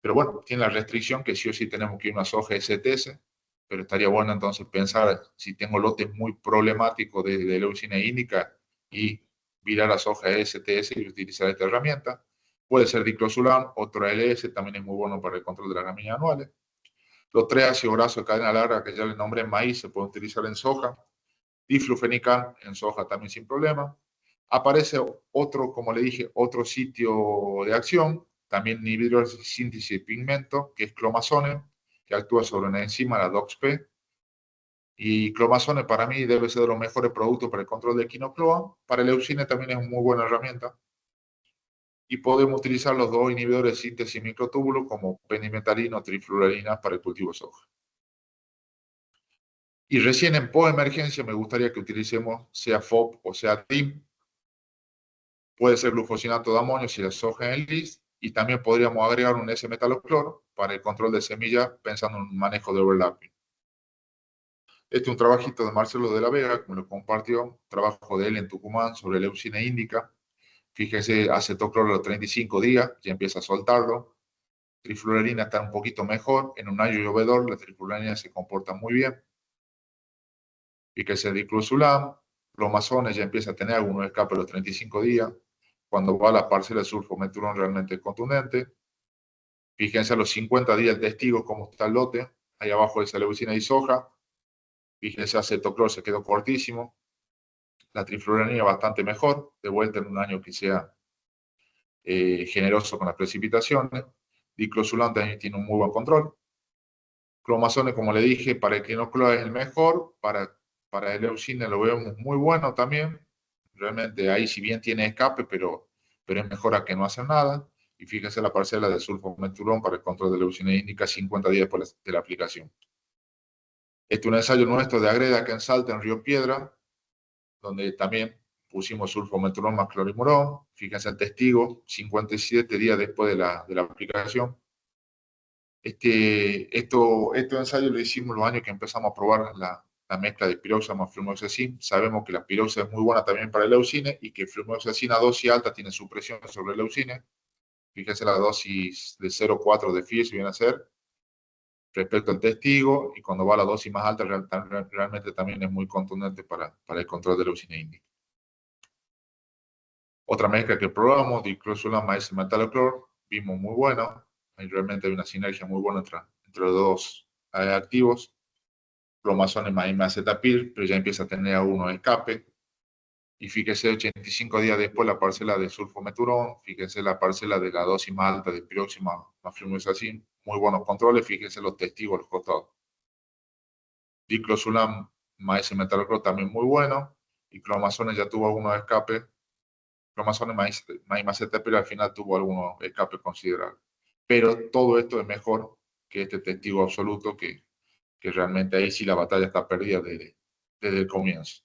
Pero bueno, tiene la restricción que sí o sí tenemos que ir a una soja STS, pero estaría bueno entonces pensar si tengo lotes muy problemáticos de leucina índica y virar a soja STS y utilizar esta herramienta. Puede ser diclosulam, otro ALS, también es muy bueno para el control de las gramíneas anuales. Los 3 ácidos grasos de cadena larga que ya le nombré en maíz se pueden utilizar en soja. Diflufenican en soja también sin problema. Aparece otro, como le dije, otro sitio de acción, también inhibidor de síntesis de pigmento, que es clomazone, que actúa sobre una enzima, la DOXP. Y clomazone para mí debe ser de los mejores productos para el control de quinocloa. Para el leucine también es una muy buena herramienta. Y podemos utilizar los dos inhibidores de síntesis microtúbulos como pendimetalina o trifluorina para el cultivo de soja. Y recién en post-emergencia me gustaría que utilicemos sea FOP o sea TIM. Puede ser glufosinato de amonio si la soja en LIS, y también podríamos agregar un S-metalocloro para el control de semilla pensando en un manejo de overlapping. Este es un trabajito de Marcelo de la Vega, como lo compartió, trabajo de él en Tucumán sobre leucina índica. Fíjese, acetocloro a los 35 días, ya empieza a soltarlo. Trifluorina está un poquito mejor, en un año llovedor la trifluorina se comporta muy bien. Fíjese, diclosulam, plomazones ya empieza a tener algunos escapes a los 35 días. Cuando va a la parcela de sulfometurón realmente es contundente. Fíjense a los 50 días el testigo cómo está el lote. Ahí abajo dice leucina y soja. Fíjense, acetoclor se quedó cortísimo. La trifluoranina bastante mejor. De vuelta en un año que sea generoso con las precipitaciones. Diclosulam también tiene un muy buen control. Clomazones, como le dije, para el quinocloa es el mejor. Para el leucina lo vemos muy bueno también. Realmente ahí si bien tiene escape, pero es mejor a que no hace nada. Y fíjense la parcela de sulfometurón para el control de leucina índica 50 días después de la aplicación. Este es un ensayo nuestro de Agreda que en Salta, en Río Piedra, donde también pusimos sulfometurón más clorimurón. Fíjense el testigo, 57 días después de la aplicación. Estos ensayos lo hicimos los años que empezamos a probar la mezcla de piroxa más flumoxacin. Sabemos que la piroxa es muy buena también para el leucine y que flumoxacin a dosis alta tiene supresión sobre el leucine. Fíjense la dosis de 0,4 de FIR, si viene a ser, respecto al testigo, y cuando va a la dosis más alta realmente también es muy contundente para el control de leucina índica. Otra mezcla que probamos, diclosulam más S-metaloclor, vimos muy bueno. Ahí realmente hay una sinergia muy buena entre los dos activos. Plomazones más imacetapib, pero ya empieza a tener algunos escape. Y fíjese, 85 días después la parcela de sulfometurón, fíjese la parcela de la dosis más alta de piroxima más flumoxacin, muy buenos controles, fíjese los testigos a los costados. Diclosulam más S-metaloclor también muy bueno, y clomazones ya tuvo algunos escapes. Clomazones más imacetapib al final tuvo algunos escapes considerables. Pero todo esto es mejor que este testigo absoluto que que realmente ahí sí la batalla está perdida desde el comienzo.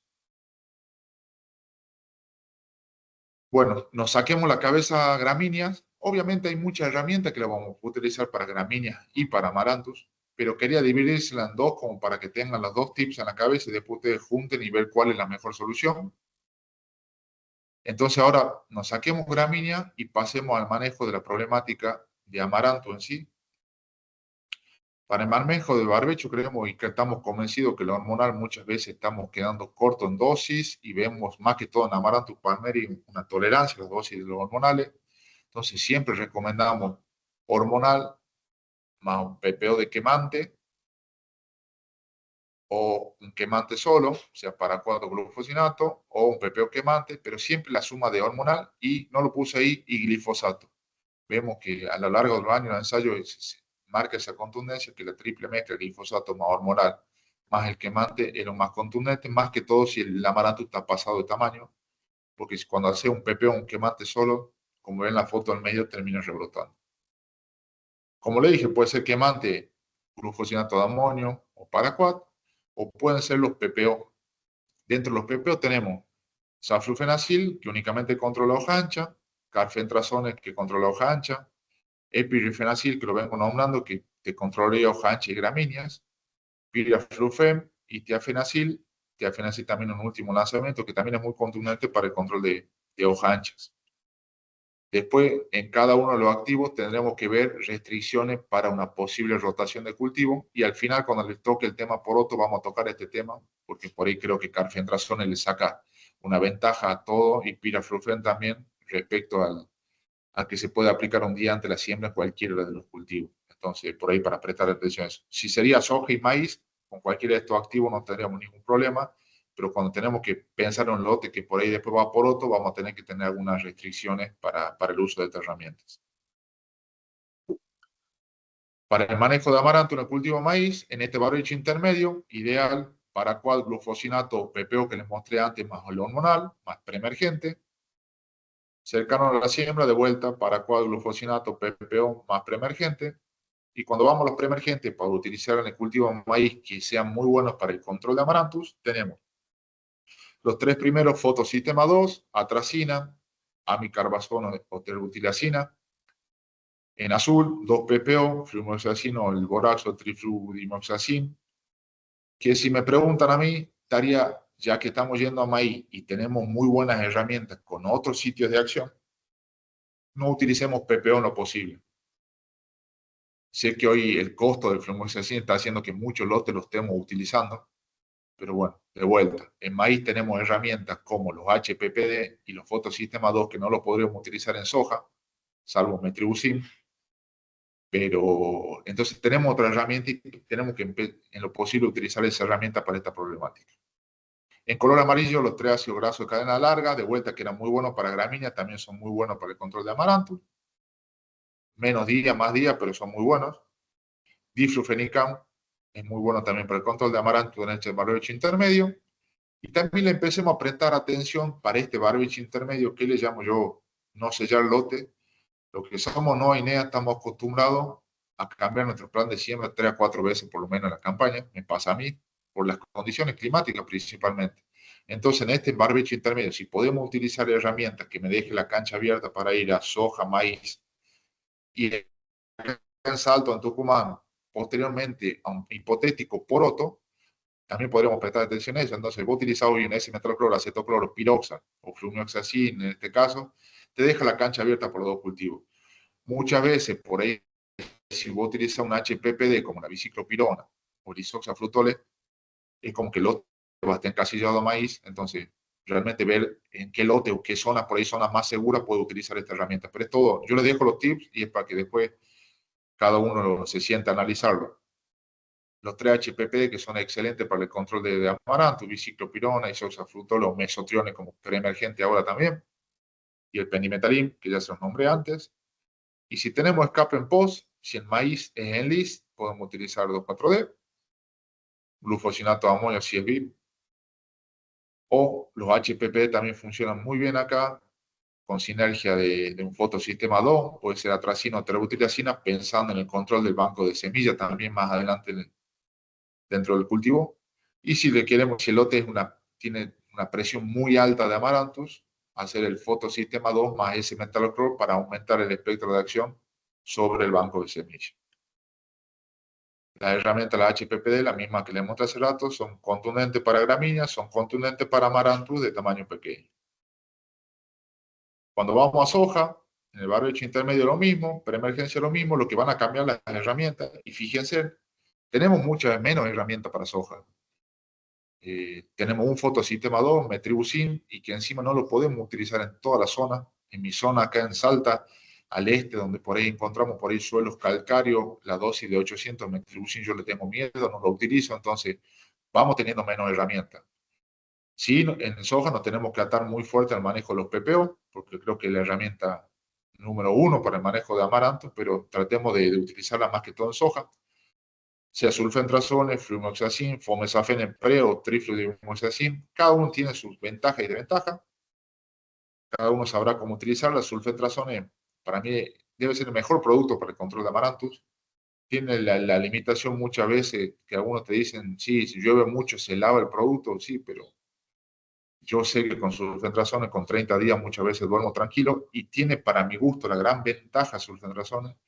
Bueno, nos saquemos la cabeza gramíneas. Obviamente hay muchas herramientas que las vamos a utilizar para gramíneas y para amaranthus, pero quería dividirla en dos como para que tengan los dos tips en la cabeza y después ustedes junten y ver cuál es la mejor solución. Entonces ahora nos saquemos gramínea y pasemos al manejo de la problemática de amaranto en sí. Para el manejo del barbecho creemos y que estamos convencidos que lo hormonal muchas veces estamos quedando cortos en dosis y vemos más que todo en Amaranthus palmeri una tolerancia a las dosis de los hormonales. Entonces siempre recomendamos hormonal más un PPO de quemante o un quemante solo, o sea, para 4-glufosinato o un PPO quemante, pero siempre la suma de hormonal y, no lo puse ahí, y glifosato. Vemos que a lo largo de los años el ensayo se marca esa contundencia, que la triple mezcla, glifosato más hormonal, más el quemante, es lo más contundente, más que todo si el amaranto está pasado de tamaño, porque cuando hace un PPO o un quemante solo, como ven en la foto del medio, termina rebrotando. Como le dije, puede ser quemante, glufosinato de amonio o paraquat, o pueden ser los PPO. Dentro de los PPO tenemos saflufenacil, que únicamente controla hoja ancha, carfentrazone, que controla hoja ancha, epirifenacil, que lo vengo nombrando, que te controlaría hoja ancha y gramíneas, piraflufem y tiafenacil también un último lanzamiento, que también es muy contundente para el control de hojas anchas. Después, en cada uno de los activos tendremos que ver restricciones para una posible rotación de cultivo, y al final, cuando les toque el tema poroto, vamos a tocar este tema, porque por ahí creo que carfentrazone le saca una ventaja a todo, y piraflufem también, respecto a que se puede aplicar un día antes de la siembra en cualquiera de los cultivos. Entonces, por ahí para prestar atención a eso. Si sería soja y maíz, con cualquiera de estos activos no tendríamos ningún problema, pero cuando tenemos que pensar en un lote que por ahí después va por otro, vamos a tener que tener algunas restricciones para el uso de estas herramientas. Para el manejo de amaranto en el cultivo de maíz, en este barbecho intermedio, ideal para cual glufosinato o PPO que les mostré antes, más el hormonal, más preemergente. Cercano a la siembra, de vuelta, para cual glufosinato, PPO más preemergente. Y cuando vamos a los preemergentes para utilizar en el cultivo de maíz que sean muy buenos para el control de amaranthus, tenemos los tres primeros: fotosistema 2, atracina, amikarbazono o terbutilacina. En azul, 2 PPO, flumioxacino, el boraxo, trifludimoxacin. Que si me preguntan a mí, estaría, ya que estamos yendo a maíz y tenemos muy buenas herramientas con otros sitios de acción, no utilicemos PPO en lo posible. Sé que hoy el costo del flumoxacin está haciendo que muchos lotes lo estemos utilizando, pero bueno, de vuelta, en maíz tenemos herramientas como los HPPD y los fotosistema 2 que no los podríamos utilizar en soja, salvo metribuzin, pero entonces tenemos otra herramienta y tenemos que en lo posible utilizar esa herramienta para esta problemática. En color amarillo, los 3 ácidos grasos de cadena larga, de vuelta, que eran muy buenos para gramíneas, también son muy buenos para el control de amaranthus. Menos día, más día, pero son muy buenos. Diflufenicam es muy bueno también para el control de amaranto en este barbecho intermedio. Y también le empecemos a prestar atención para este barbecho intermedio, que le llamo yo no sellar lote. Los que somos no INEA estamos acostumbrados a cambiar nuestro plan de siembra 3 a 4 veces por lo menos en la campaña. Me pasa a mí, por las condiciones climáticas principalmente. Entonces, en este barbecho intermedio, si podemos utilizar herramientas que me dejen la cancha abierta para ir a soja, maíz, y en Salto, en Tucumán, posteriormente a un hipotético poroto, también podríamos prestar atención a eso. Entonces, vos utilizás hoy un S-metrocloro, acetocloro, piroxa o flumioxacin, en este caso, te deja la cancha abierta por los dos cultivos. Muchas veces, por ahí, si vos utilizas un HPPD como la biciclopirona o el isoxafrutole, es como que el lote va a estar encasillado a maíz. Entonces, realmente ver en qué lote o qué zonas, por ahí zonas más seguras, puedo utilizar esta herramienta. Pero es todo, yo les dejo los tips y es para que después cada uno se sienta a analizarlo. Los 3 HPP, que son excelentes para el control de amaranto, biciclopirona, isoxafrutol o mesotrione como preemergente ahora también, y el pendimetalin, que ya se los nombré antes. Y si tenemos escape en post, si el maíz es en list, podemos utilizar 2,4-D, glufosinato de amonio si es VIP, o los HPP también funcionan muy bien acá, con sinergia de un fotosistema 2, puede ser atracina o terbutilacina, pensando en el control del banco de semillas también más adelante dentro del cultivo. Y si le queremos, si el lote tiene una presión muy alta de Amaranthus, hacer el fotosistema 2 más ese metaloclor para aumentar el espectro de acción sobre el banco de semillas. La herramienta, la HPPD, la misma que le mostré hace rato, son contundentes para gramíneas, son contundentes para Amaranthus de tamaño pequeño. Cuando vamos a soja, en el barbecho intermedio lo mismo, preemergencia lo mismo, lo que van a cambiar las herramientas. Y fíjense, tenemos muchas menos herramientas para soja. Tenemos un fotosistema 2, metribuzin, y que encima no lo podemos utilizar en toda la zona. En mi zona acá en Salta, al este, donde por ahí encontramos por ahí suelos calcáreos, la dosis de 800 metribuzin yo le tengo miedo, no lo utilizo, entonces vamos teniendo menos herramientas. Sí, en soja nos tenemos que atar muy fuerte al manejo de los PPO, porque creo que es la herramienta número 1 para el manejo de amaranto, pero tratemos de utilizarla más que todo en soja. Sea sulfentrazone, flumoxacin, fomesafene pre o trifludimoxacin, cada uno tiene sus ventajas y desventajas. Cada uno sabrá cómo utilizarla. Sulfentrazone, para mí, debe ser el mejor producto para el control de amarantus. Tiene la limitación muchas veces que algunos te dicen, sí, si llueve mucho se lava el producto, sí, pero yo sé que con sulfentrazone con 30 días muchas veces duermo tranquilo y tiene para mi gusto la gran ventaja sulfentrazone,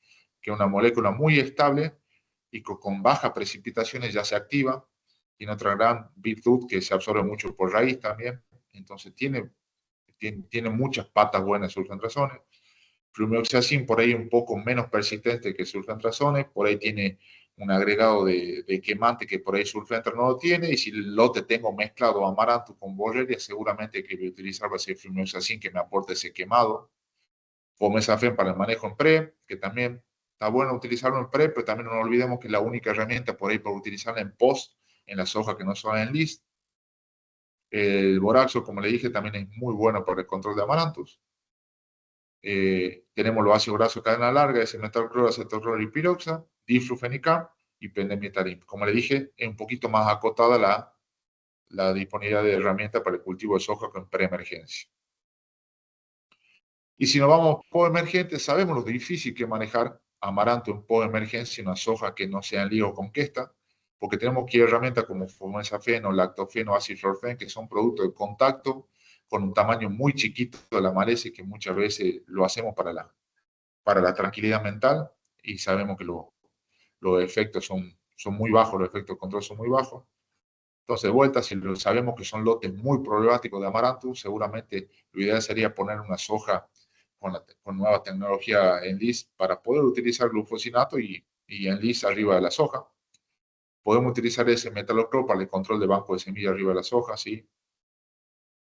que es una molécula muy estable y con bajas precipitaciones ya se activa. Tiene otra gran virtud que se absorbe mucho por raíz también. Entonces tiene muchas patas buenas sulfentrazone. Flumoxacin por ahí un poco menos persistente que sulfentrazone, por ahí tiene un agregado de quemante que por ahí sulfentra no lo tiene, y si el lote tengo mezclado amaranto con borrelia, seguramente que voy a utilizar va a ser flumoxacin que me aporte ese quemado. Fomesafen para el manejo en pre, que también está bueno utilizarlo en pre, pero también no olvidemos que es la única herramienta por ahí para utilizarla en post, en las hojas que no son en list. El boraxo, como le dije, también es muy bueno para el control de amarantos. Tenemos los ácidos grasos de cadena larga, ese metalcloro, acetalcloro y piroxa, diflufenicam y pendimetalin. Como le dije, es un poquito más acotada la disponibilidad de herramientas para el cultivo de soja con preemergencia. Y si nos vamos post-emergente, sabemos lo difícil que es manejar amaranto en post-emergencia, una soja que no sea en lío con questa, porque tenemos que ir a herramientas como fomesafeno, lactofeno, aciflorfen, que son productos de contacto con un tamaño muy chiquito de la maleza y que muchas veces lo hacemos para la tranquilidad mental y sabemos que los efectos son muy bajos, los efectos de control son muy bajos. Entonces, de vuelta, si sabemos que son lotes muy problemáticos de amaranto, seguramente lo ideal sería poner una soja con nueva tecnología en LIS para poder utilizar glufosinato y en LIS arriba de la soja. Podemos utilizar ese metaloclor para el control de banco de semilla arriba de la soja, ¿sí?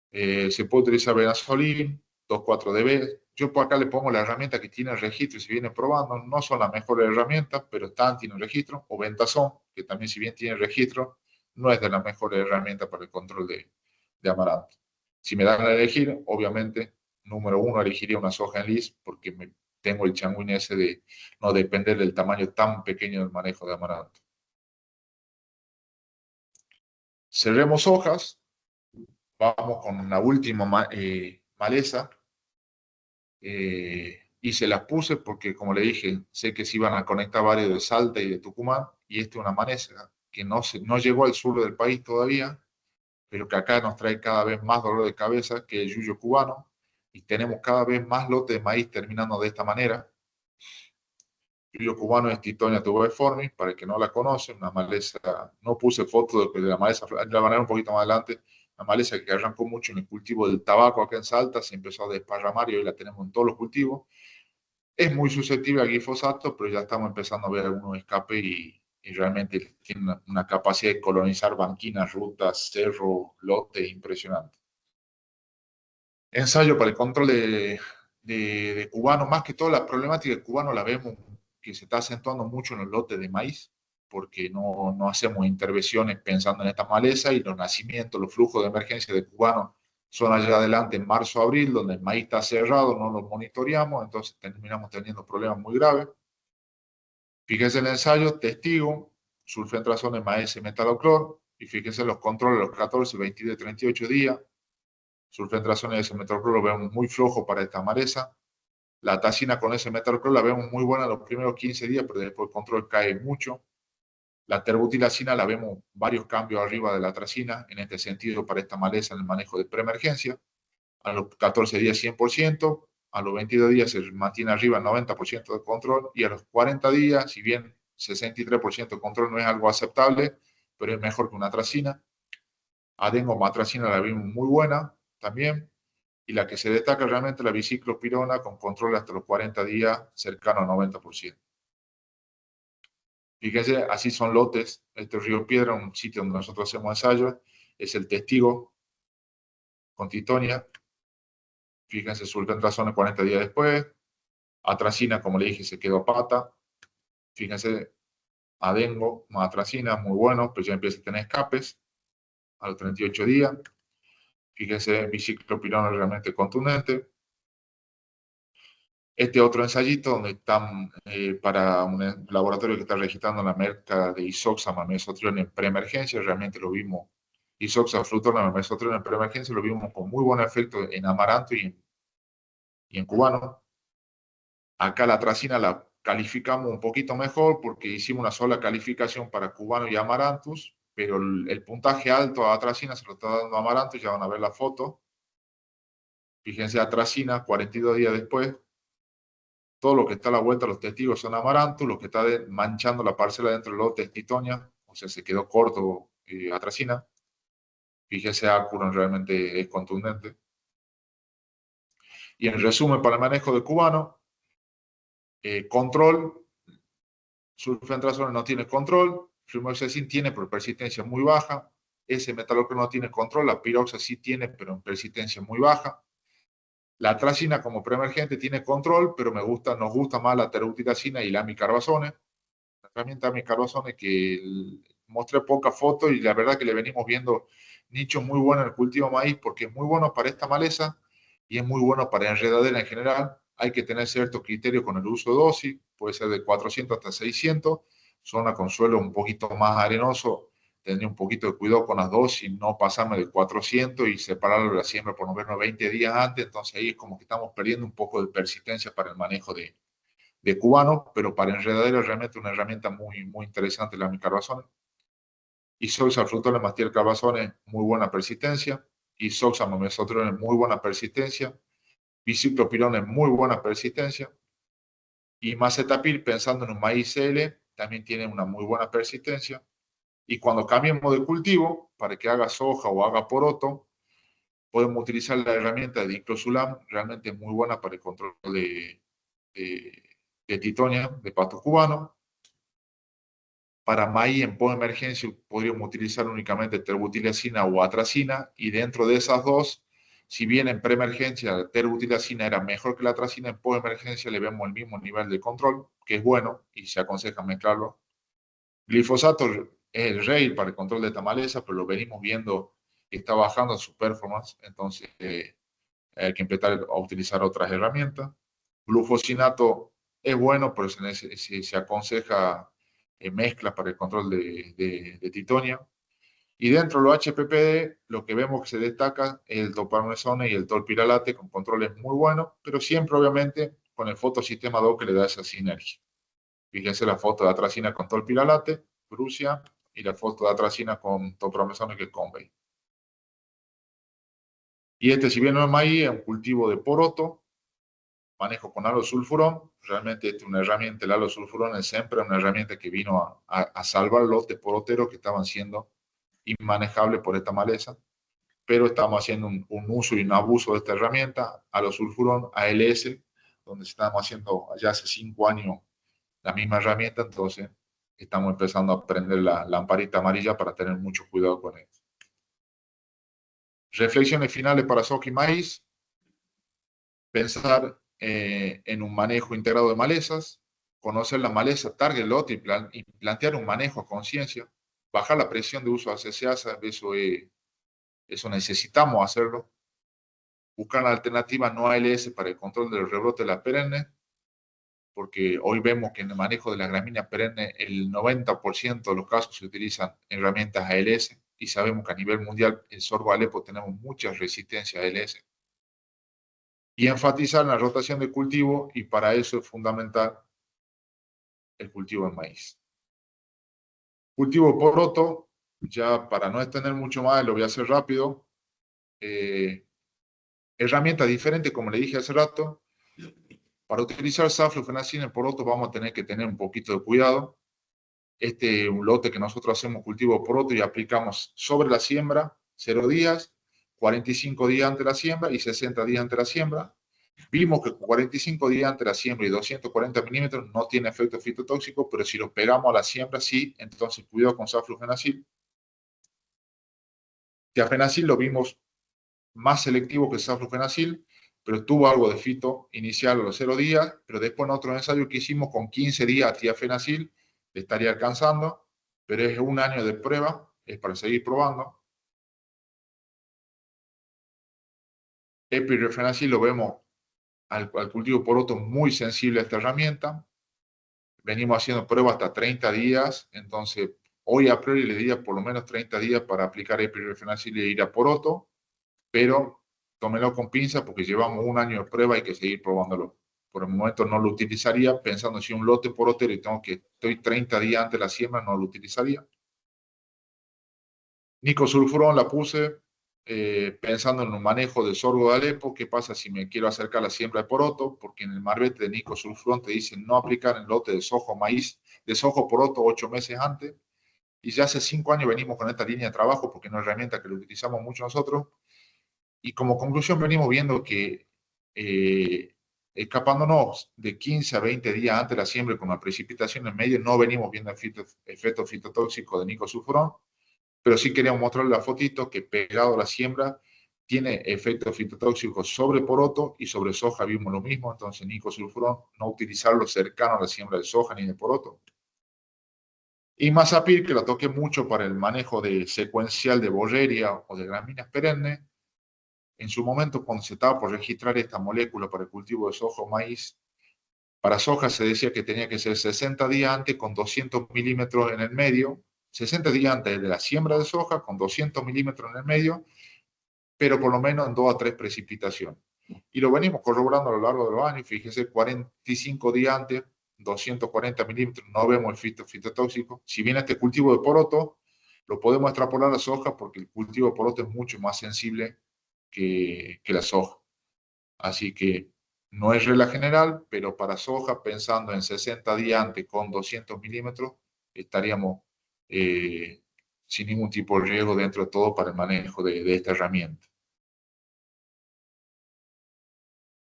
Se puede utilizar Benazolin, 2,4-DB. Yo por acá le pongo la herramienta que tiene registro y se viene probando. No son las mejores herramientas, pero tienen registro. O Ventazón, que también si bien tiene registro, no es de las mejores herramientas para el control de amaranto. Si me dan a elegir, obviamente, número 1, elegiría una soja en lis, porque tengo el changuín ese de no depender del tamaño tan pequeño del manejo de amaranto. Cerremos hojas. Vamos con la última maleza. Y se las puse porque, como le dije, sé que se iban a conectar varios de Salta y de Tucumán, y esta es una maleza que no llegó al sur del país todavía, pero que acá nos trae cada vez más dolor de cabeza, que es el yuyo cubano, y tenemos cada vez más lotes de maíz terminando de esta manera. Yuyo cubano es Tithonia tubiformis, para el que no la conoce, una maleza, no puse foto de la maleza, la van a ver un poquito más adelante, una maleza que arrancó mucho en el cultivo del tabaco acá en Salta, se empezó a desparramar y hoy la tenemos en todos los cultivos. Es muy susceptible al glifosato, pero ya estamos empezando a ver algunos escapes y realmente tiene una capacidad de colonizar banquinas, rutas, cerros, lotes impresionante. Ensayo para el control de cubano, más que todo la problemática de cubano la vemos que se está acentuando mucho en los lotes de maíz, porque no hacemos intervenciones pensando en esta maleza y los nacimientos, los flujos de emergencia de cubano son allá adelante en marzo, abril, donde el maíz está cerrado, no lo monitoreamos, entonces terminamos teniendo problemas muy graves. Fíjense el ensayo, testigo, sulfentrazone más ese metaloclor, y fíjense los controles, los 14, 22, 38 días. Sulfentrazone y ese metaloclor lo vemos muy flojo para esta maleza. La tacina con ese metaloclor la vemos muy buena los primeros 15 días, pero después el control cae mucho. La terbutilacina la vemos varios cambios arriba de la atracina, en este sentido para esta maleza en el manejo de preemergencia. A los 14 días 100%, a los 22 días se mantiene arriba el 90% de control y a los 40 días, si bien 63% de control no es algo aceptable, pero es mejor que una atracina. Adengo matracina la vimos muy buena también. Y la que se destaca realmente la biciclopirona con control hasta los 40 días cercano al 90%. Fíjense, así son lotes. Este Río Piedra, un sitio donde nosotros hacemos ensayos, es el testigo con titonia. Fíjense, sulfentrazona 40 días después. Atracina, como le dije, se quedó a pata. Fíjense, adengo, matracina, muy bueno, pero ya empieza a tener escapes a los 38 días. Fíjense, biciclopirona realmente contundente. Este otro ensayito donde están para un laboratorio que está registrando la marca de isoxama mesotrione en preemergencia, realmente lo vimos, isoxaflutona mesotrione en preemergencia, lo vimos con muy buen efecto en amaranto y en cubano. Acá la tracina la calificamos un poquito mejor porque hicimos una sola calificación para cubano y amarantus, pero el puntaje alto a atracina se lo está dando amarantus, ya van a ver la foto. Fíjense, atracina, 42 días después, todo lo que está a la vuelta, los testigos son amarantos, lo que está manchando la parcela dentro del lote es titonia, o sea, se quedó corto atracina. Fíjese, Acuron realmente es contundente. Y en resumen, para el manejo de cubano, control, sulfentrazona no tiene control, flumioxacin tiene, pero persistencia muy baja. Ese metalocreno no tiene control, la piroxa sí tiene, pero en persistencia muy baja. La atracina como preemergente tiene control, pero nos gusta más la terutilacina y la amicarbazone. La herramienta amicarbazone que mostré pocas fotos y la verdad que le venimos viendo nicho muy bueno en el cultivo de maíz porque es muy bueno para esta maleza y es muy bueno para enredadera en general. Hay que tener ciertos criterios con el uso de dosis, puede ser de 400 hasta 600, zona con suelo un poquito más arenoso, tendría un poquito de cuidado con las dosis, no pasarme de 400 y separarlo de la siembra por lo menos 20 días antes, entonces ahí es como que estamos perdiendo un poco de persistencia para el manejo de cubano, pero para enredadera realmente una herramienta muy, muy interesante la micarbazone. Isoxaflutona mastil carbazone, muy buena persistencia. Isoxamo mesotrione, muy buena persistencia. Biciclopirone, muy buena persistencia. Y macetapir, pensando en un maíz CL, también tiene una muy buena persistencia. Y cuando cambiemos de cultivo, para que haga soja o haga poroto, podemos utilizar la herramienta de diclosulam, realmente muy buena para el control de titonia, de pasto cubano. Para maíz en post-emergencia podríamos utilizar únicamente terbutilacina o atracina, y dentro de esas dos, si bien en preemergencia la terbutilacina era mejor que la atracina, en post-emergencia le vemos el mismo nivel de control, que es bueno, y se aconseja mezclarlo. Glifosato es el rey para el control de esta maleza, pero lo venimos viendo que está bajando su performance, entonces hay que empezar a utilizar otras herramientas. Glufosinato es bueno, pero se aconseja mezcla para el control de titonia. Y dentro de los HPPD, lo que vemos que se destaca es el toparmesone y el tolpiralate con controles muy buenos, pero siempre obviamente con el fotosistema 2 que le da esa sinergia. Fíjense la foto de atracina con tolpiralate, Prusia, y la foto de atracina con toparmesone que es Convey. Y este, si bien no es maíz, es un cultivo de poroto, manejo con halosulfurón. Realmente esta es una herramienta, el halosulfurón es siempre una herramienta que vino a salvar lotes poroteros que estaban siendo inmanejables por esta maleza, pero estamos haciendo un uso y un abuso de esta herramienta, halosulfurón, ALS, donde estamos haciendo ya hace 5 años la misma herramienta, entonces estamos empezando a prender la lamparita amarilla para tener mucho cuidado con esto. Reflexiones finales para soja y maíz. Pensar en un manejo integrado de malezas, conocer la maleza, target lot y plantear un manejo a conciencia, bajar la presión de uso de ACCASA, eso necesitamos hacerlo, buscar una alternativa no ALS para el control del rebrote de la perenne, porque hoy vemos que en el manejo de la gramínea perenne el 90% de los casos se utilizan herramientas ALS y sabemos que a nivel mundial en sorgo Alepo tenemos mucha resistencia a ALS. Y enfatizar la rotación de cultivo, y para eso es fundamental el cultivo de maíz. Cultivo poroto, ya para no extender mucho más, lo voy a hacer rápido. Herramienta diferente, como le dije hace rato. Para utilizar saflufenacin en poroto vamos a tener que tener un poquito de cuidado. Este es un lote que nosotros hacemos cultivo poroto y aplicamos sobre la siembra, 0 días, 45 días antes de la siembra y 60 días antes de la siembra. Vimos que 45 días antes de la siembra y 240 milímetros no tiene efecto fitotóxico, pero si los pegamos a la siembra, sí. Entonces, cuidado con saflufenacin. Tiafenacil lo vimos más selectivo que saflufenacil, pero tuvo algo de fito inicial a los 0 días, pero después en otro ensayo que hicimos con 15 días a tiafenacil, le estaría alcanzando, pero es un año de prueba, es para seguir probando. Epirefenacil lo vemos al cultivo poroto muy sensible a esta herramienta. Venimos haciendo pruebas hasta 30 días, entonces hoy a priori le diría por lo menos 30 días para aplicar epirefenacil e ir a poroto, pero tómelo con pinza porque llevamos un año de prueba y hay que seguir probándolo. Por el momento no lo utilizaría, pensando si un lote porotero y estoy 30 días antes de la siembra, no lo utilizaría. Nicosulfurón la puse pensando en un manejo del sorgo de Alepo. ¿Qué pasa si me quiero acercar a la siembra de poroto? Porque en el marbete de nicosulfurón te dicen no aplicar en lote de sojo maíz, de sojo poroto 8 meses antes. Y ya hace 5 años venimos con esta línea de trabajo porque es una herramienta que lo utilizamos mucho nosotros. Y como conclusión venimos viendo que escapándonos de 15 a 20 días antes de la siembra con la precipitación en medio, no venimos viendo efecto fitotóxico de nicosulfurón, pero sí queríamos mostrarle la fotito que pegado a la siembra tiene efecto fitotóxico sobre poroto y sobre soja vimos lo mismo, entonces nicosulfurón no utilizarlo cercano a la siembra de soja ni de poroto. Y Mazapir, que la toqué mucho para el manejo de secuencial de borreria o de gramíneas perennes. En su momento, cuando se estaba por registrar esta molécula para el cultivo de soja o maíz, para soja se decía que tenía que ser 60 días antes con 200 milímetros en el medio, 60 días antes de la siembra de soja con 200 milímetros en el medio, pero por lo menos en 2 a 3 precipitaciones. Y lo venimos corroborando a lo largo de los años, fíjese, 45 días antes, 240 milímetros, no vemos el fitotóxico. Si bien este cultivo de poroto lo podemos extrapolar a soja porque el cultivo de poroto es mucho más sensible que la soja. Así que no es regla general, pero para soja, pensando en 60 días antes con 200 milímetros, estaríamos sin ningún tipo de riesgo dentro de todo para el manejo de esta herramienta.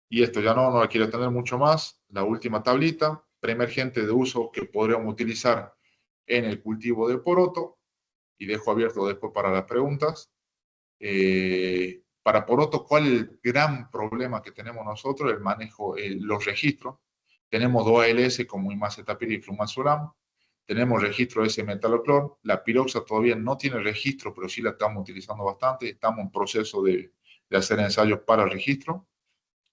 Y esto ya no la quiero tener mucho más. La última tablita, preemergente de uso que podríamos utilizar en el cultivo de poroto. Y dejo abierto después para las preguntas. Para poroto, ¿cuál es el gran problema que tenemos nosotros? El manejo, los registros. Tenemos 2 ALS como imacetapir y flumazolam. Tenemos registro de ese metaloclor. La piroxa todavía no tiene registro, pero sí la estamos utilizando bastante. Estamos en proceso de hacer ensayos para registro.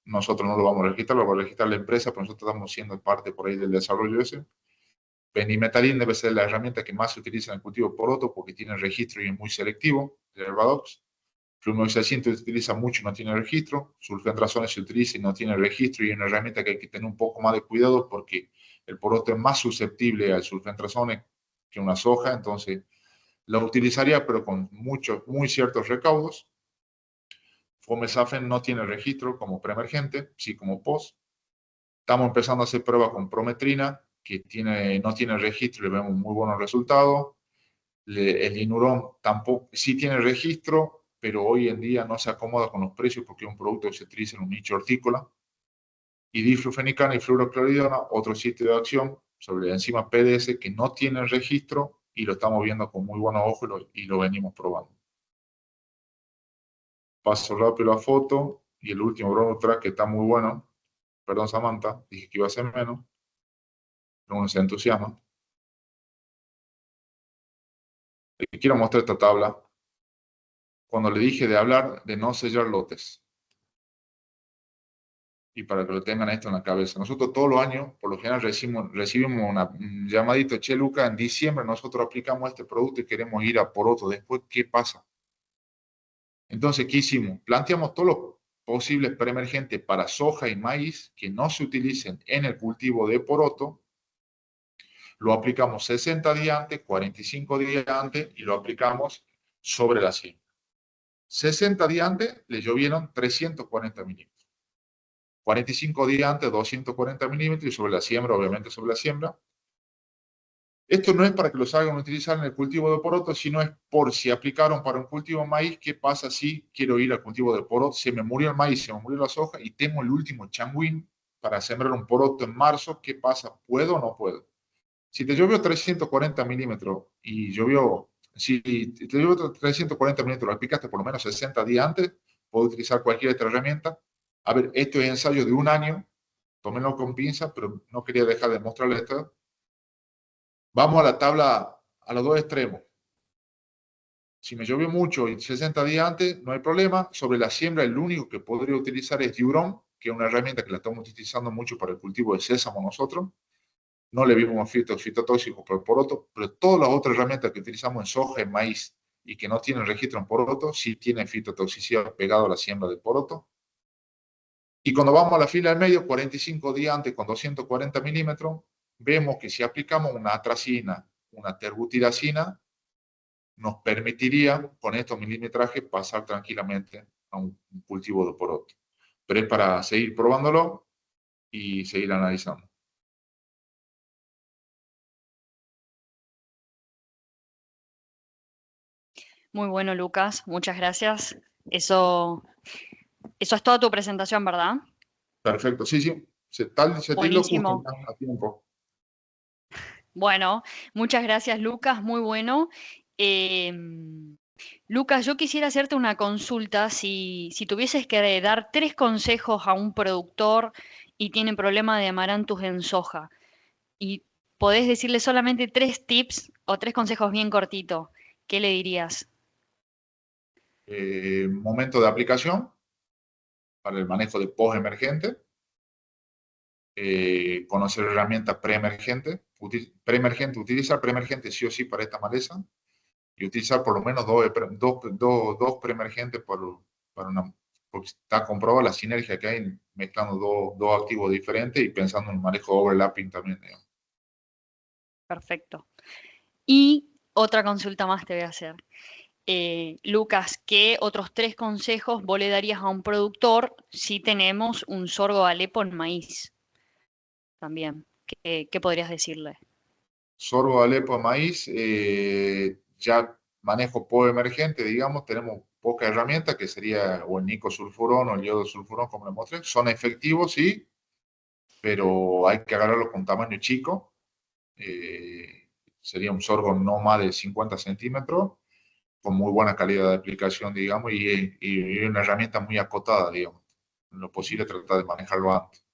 Nosotros no lo vamos a registrar, lo va a registrar la empresa, pero nosotros estamos siendo parte por ahí del desarrollo ese. Pendimetalin debe ser la herramienta que más se utiliza en el cultivo poroto porque tiene registro y es muy selectivo, el Herbadox. Flumoxacin se utiliza mucho y no tiene registro. Sulfentrazone se utiliza y no tiene registro y es una herramienta que hay que tener un poco más de cuidado porque el poroto es más susceptible al sulfentrazone que una soja, entonces la utilizaría pero con muy ciertos recaudos. Fomesafen no tiene registro como preemergente, sí como post. Estamos empezando a hacer pruebas con prometrina, que no tiene registro y le vemos muy buenos resultados. El Inurón tampoco, sí tiene registro, pero hoy en día no se acomoda con los precios porque es un producto que se utiliza en un nicho hortícola. Y diflufenicana y fluorocloridona, otro sitio de acción sobre la enzima PDS que no tiene registro y lo estamos viendo con muy buenos ojos y lo venimos probando. Paso rápido la foto y el último Bromotrack que está muy bueno. Perdón, Samantha, dije que iba a ser menos, pero uno se entusiasma. Le quiero mostrar esta tabla. Cuando le dije de hablar de no sellar lotes. Y para que lo tengan esto en la cabeza. Nosotros todos los años, por lo general, recibimos un llamadito, che, Luca, en diciembre nosotros aplicamos este producto y queremos ir a por otro. Después, ¿qué pasa? Entonces, ¿qué hicimos? Planteamos todos los posibles preemergentes para soja y maíz que no se utilicen en el cultivo de poroto, Lo aplicamos 60 días antes, 45 días antes y lo aplicamos sobre la siembra. 60 días antes le llovieron 340 milímetros. 45 días antes, 240 milímetros y sobre la siembra, obviamente sobre la siembra. Esto no es para que lo salgan a utilizar en el cultivo de poroto, sino es por si aplicaron para un cultivo de maíz, ¿qué pasa si quiero ir al cultivo de poroto? Se me murió el maíz, se me murió la soja y tengo el último changuín para sembrar un poroto en marzo, ¿qué pasa? ¿Puedo o no puedo? Si te llovió 340 milímetros y llovió, si te llovió 340 milímetros, lo aplicaste por lo menos 60 días antes, puedo utilizar cualquier otra herramienta. A ver, esto es ensayo de un año, tómenlo con pinzas, pero no quería dejar de mostrarles esto. Vamos a la tabla a los dos extremos. Si me llovió mucho y 60 días antes, no hay problema. Sobre la siembra, el único que podría utilizar es Diurón, que es una herramienta que la estamos utilizando mucho para el cultivo de sésamo nosotros. No le vimos fitotóxicos por el poroto, pero todas las otras herramientas que utilizamos en soja, en maíz y que no tienen registro en poroto, sí tienen fitotoxicidad pegado a la siembra del poroto. Y cuando vamos a la fila del medio, 45 días antes con 240 milímetros, vemos que si aplicamos una atracina, una terbutiracina, nos permitiría con estos milimetrajes pasar tranquilamente a un cultivo de poroto. Pero es para seguir probándolo y seguir analizando. Muy bueno, Lucas, muchas gracias. Eso es toda tu presentación, ¿verdad? Perfecto, sí, sí. Se tildó justo Buenísimo. a tiempo. Bueno, muchas gracias, Lucas, muy bueno. Lucas, yo quisiera hacerte una consulta. Si tuvieses que dar 3 consejos a un productor y tiene problema de amaranthus en soja, y podés decirle solamente 3 tips o 3 consejos bien cortitos, ¿qué le dirías? Momento de aplicación para el manejo de post-emergente. Conocer herramientas preemergentes. Preemergente, utilizar preemergente sí o sí para esta maleza. Y utilizar por lo menos dos preemergentes para una, porque está comprobada la sinergia que hay mezclando dos activos diferentes y pensando en el manejo de overlapping también, digamos. Perfecto. Y otra consulta más te voy a hacer. Lucas, ¿qué otros 3 consejos vos le darías a un productor si tenemos un sorgo Alepo en maíz? También, ¿qué podrías decirle? Sorgo, Alepo, maíz, ya manejo post-emergente, digamos, tenemos poca herramienta que sería o el nicosulfurón o el yodo sulfurón, como le mostré. Son efectivos, sí, pero hay que agarrarlo con tamaño chico. Sería un sorgo no más de 50 centímetros, con muy buena calidad de aplicación, digamos, y una herramienta muy acotada, digamos. En lo posible tratar de manejarlo antes.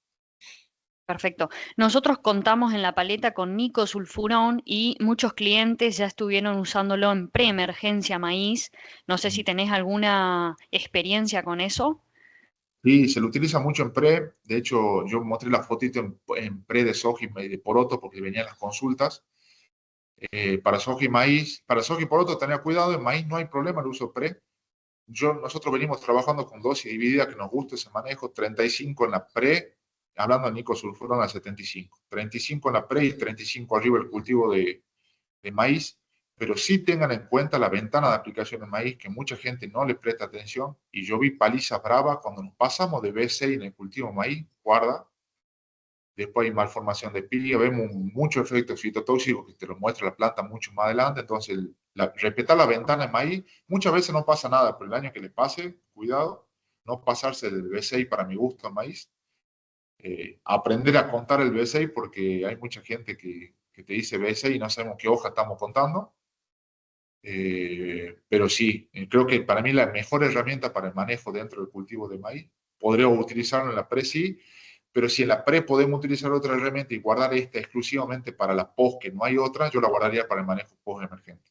Perfecto. Nosotros contamos en la paleta con nicosulfurón y muchos clientes ya estuvieron usándolo en preemergencia maíz. No sé si tenés alguna experiencia con eso. Sí, se lo utiliza mucho en pre. De hecho, yo mostré la fotito en pre de soja y de poroto porque venían las consultas. Para soja y maíz, para soja y poroto tener cuidado, en maíz no hay problema el uso pre. Nosotros venimos trabajando con dosis dividida que nos gusta ese manejo, 35 en la pre, hablando de nicosulfurón a 75, 35 en la pre y 35 arriba el cultivo de maíz, pero sí tengan en cuenta la ventana de aplicación de maíz, que mucha gente no le presta atención, y yo vi paliza brava cuando nos pasamos de B6 en el cultivo de maíz, guarda, después hay malformación de pilia, vemos mucho efecto fitotóxico que te lo muestra la planta mucho más adelante, entonces respetar la ventana de maíz, muchas veces no pasa nada, pero el año que le pase, cuidado, no pasarse del B6 para mi gusto al maíz, aprender a contar el B6 porque hay mucha gente que te dice B6 y no sabemos qué hoja estamos contando. Pero sí, creo que para mí la mejor herramienta para el manejo dentro del cultivo de maíz, podríamos utilizarlo en la pre, sí, pero si en la pre podemos utilizar otra herramienta y guardar esta exclusivamente para la post, que no hay otra, yo la guardaría para el manejo post emergente.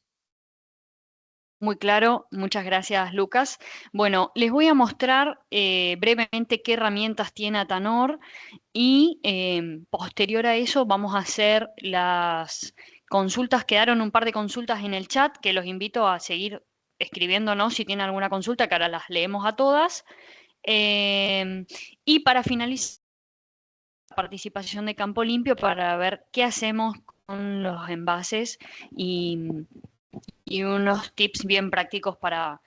Muy claro, muchas gracias, Lucas. Bueno, les voy a mostrar brevemente qué herramientas tiene Atanor y posterior a eso vamos a hacer las consultas. Quedaron un par de consultas en el chat que los invito a seguir escribiéndonos si tienen alguna consulta, que ahora las leemos a todas. Y para finalizar, la participación de Campo Limpio para ver qué hacemos los envases y unos tips bien prácticos para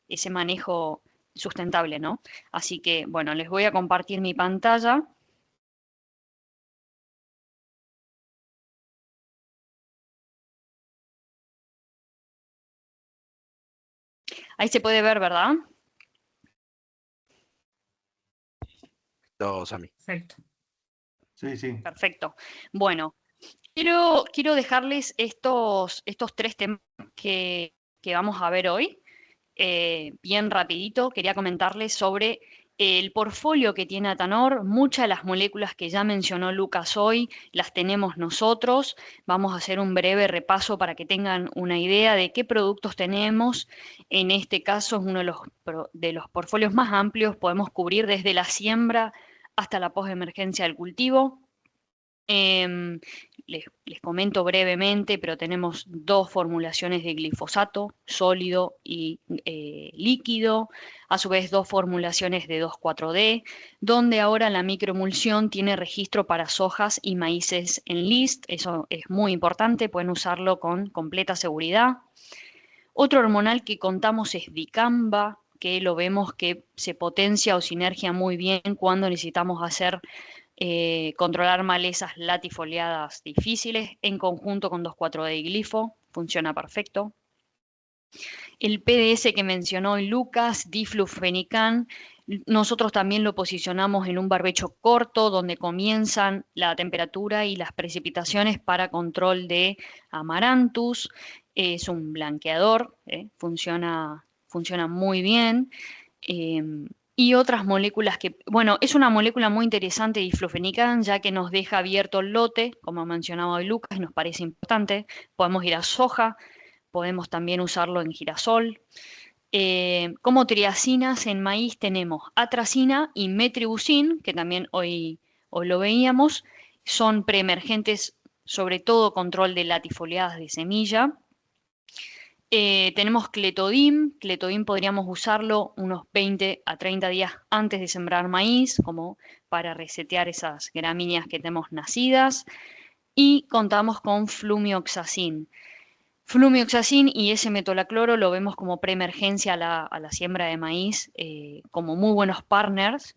ese manejo sustentable, ¿no? Así que, bueno, les voy a compartir mi pantalla. Ahí se puede ver, ¿verdad? No, Sami. Perfecto. Sí, sí. Perfecto. Bueno, quiero dejarles estos 3 temas que vamos a ver hoy. Bien rapidito, quería comentarles sobre el portfolio que tiene Atanor. Muchas de las moléculas que ya mencionó Lucas hoy las tenemos nosotros. Vamos a hacer un breve repaso para que tengan una idea de qué productos tenemos. En este caso es uno de los portfolios más amplios. Podemos cubrir desde la siembra hasta la postemergencia del cultivo. Les comento brevemente, pero tenemos 2 formulaciones de glifosato, sólido y líquido, a su vez 2 formulaciones de 2,4-D, donde ahora la microemulsión tiene registro para sojas y maíces en list, eso es muy importante, pueden usarlo con completa seguridad. Otro hormonal que contamos es dicamba, que lo vemos que se potencia o sinergia muy bien cuando necesitamos controlar malezas latifoliadas difíciles en conjunto con 2,4-D y glifo, funciona perfecto. El PDS que mencionó Lucas, diflufenican, nosotros también lo posicionamos en un barbecho corto donde comienzan la temperatura y las precipitaciones para control de amaranthus. Es un blanqueador, funciona muy bien. Y otras moléculas que, bueno, es una molécula muy interesante, diflufenican, ya que nos deja abierto el lote, como mencionaba hoy Lucas, nos parece importante. Podemos ir a soja, podemos también usarlo en girasol. Como triacinas en maíz tenemos atracina y metribuzin, que también hoy lo veíamos. Son preemergentes, sobre todo control de latifoliadas de semilla. Tenemos clethodim podríamos usarlo unos 20 a 30 días antes de sembrar maíz, como para resetear esas gramíneas que tenemos nacidas. Y contamos con flumioxacin. Flumioxacin y S-metolacloro lo vemos como preemergencia a la siembra de maíz, como muy buenos partners.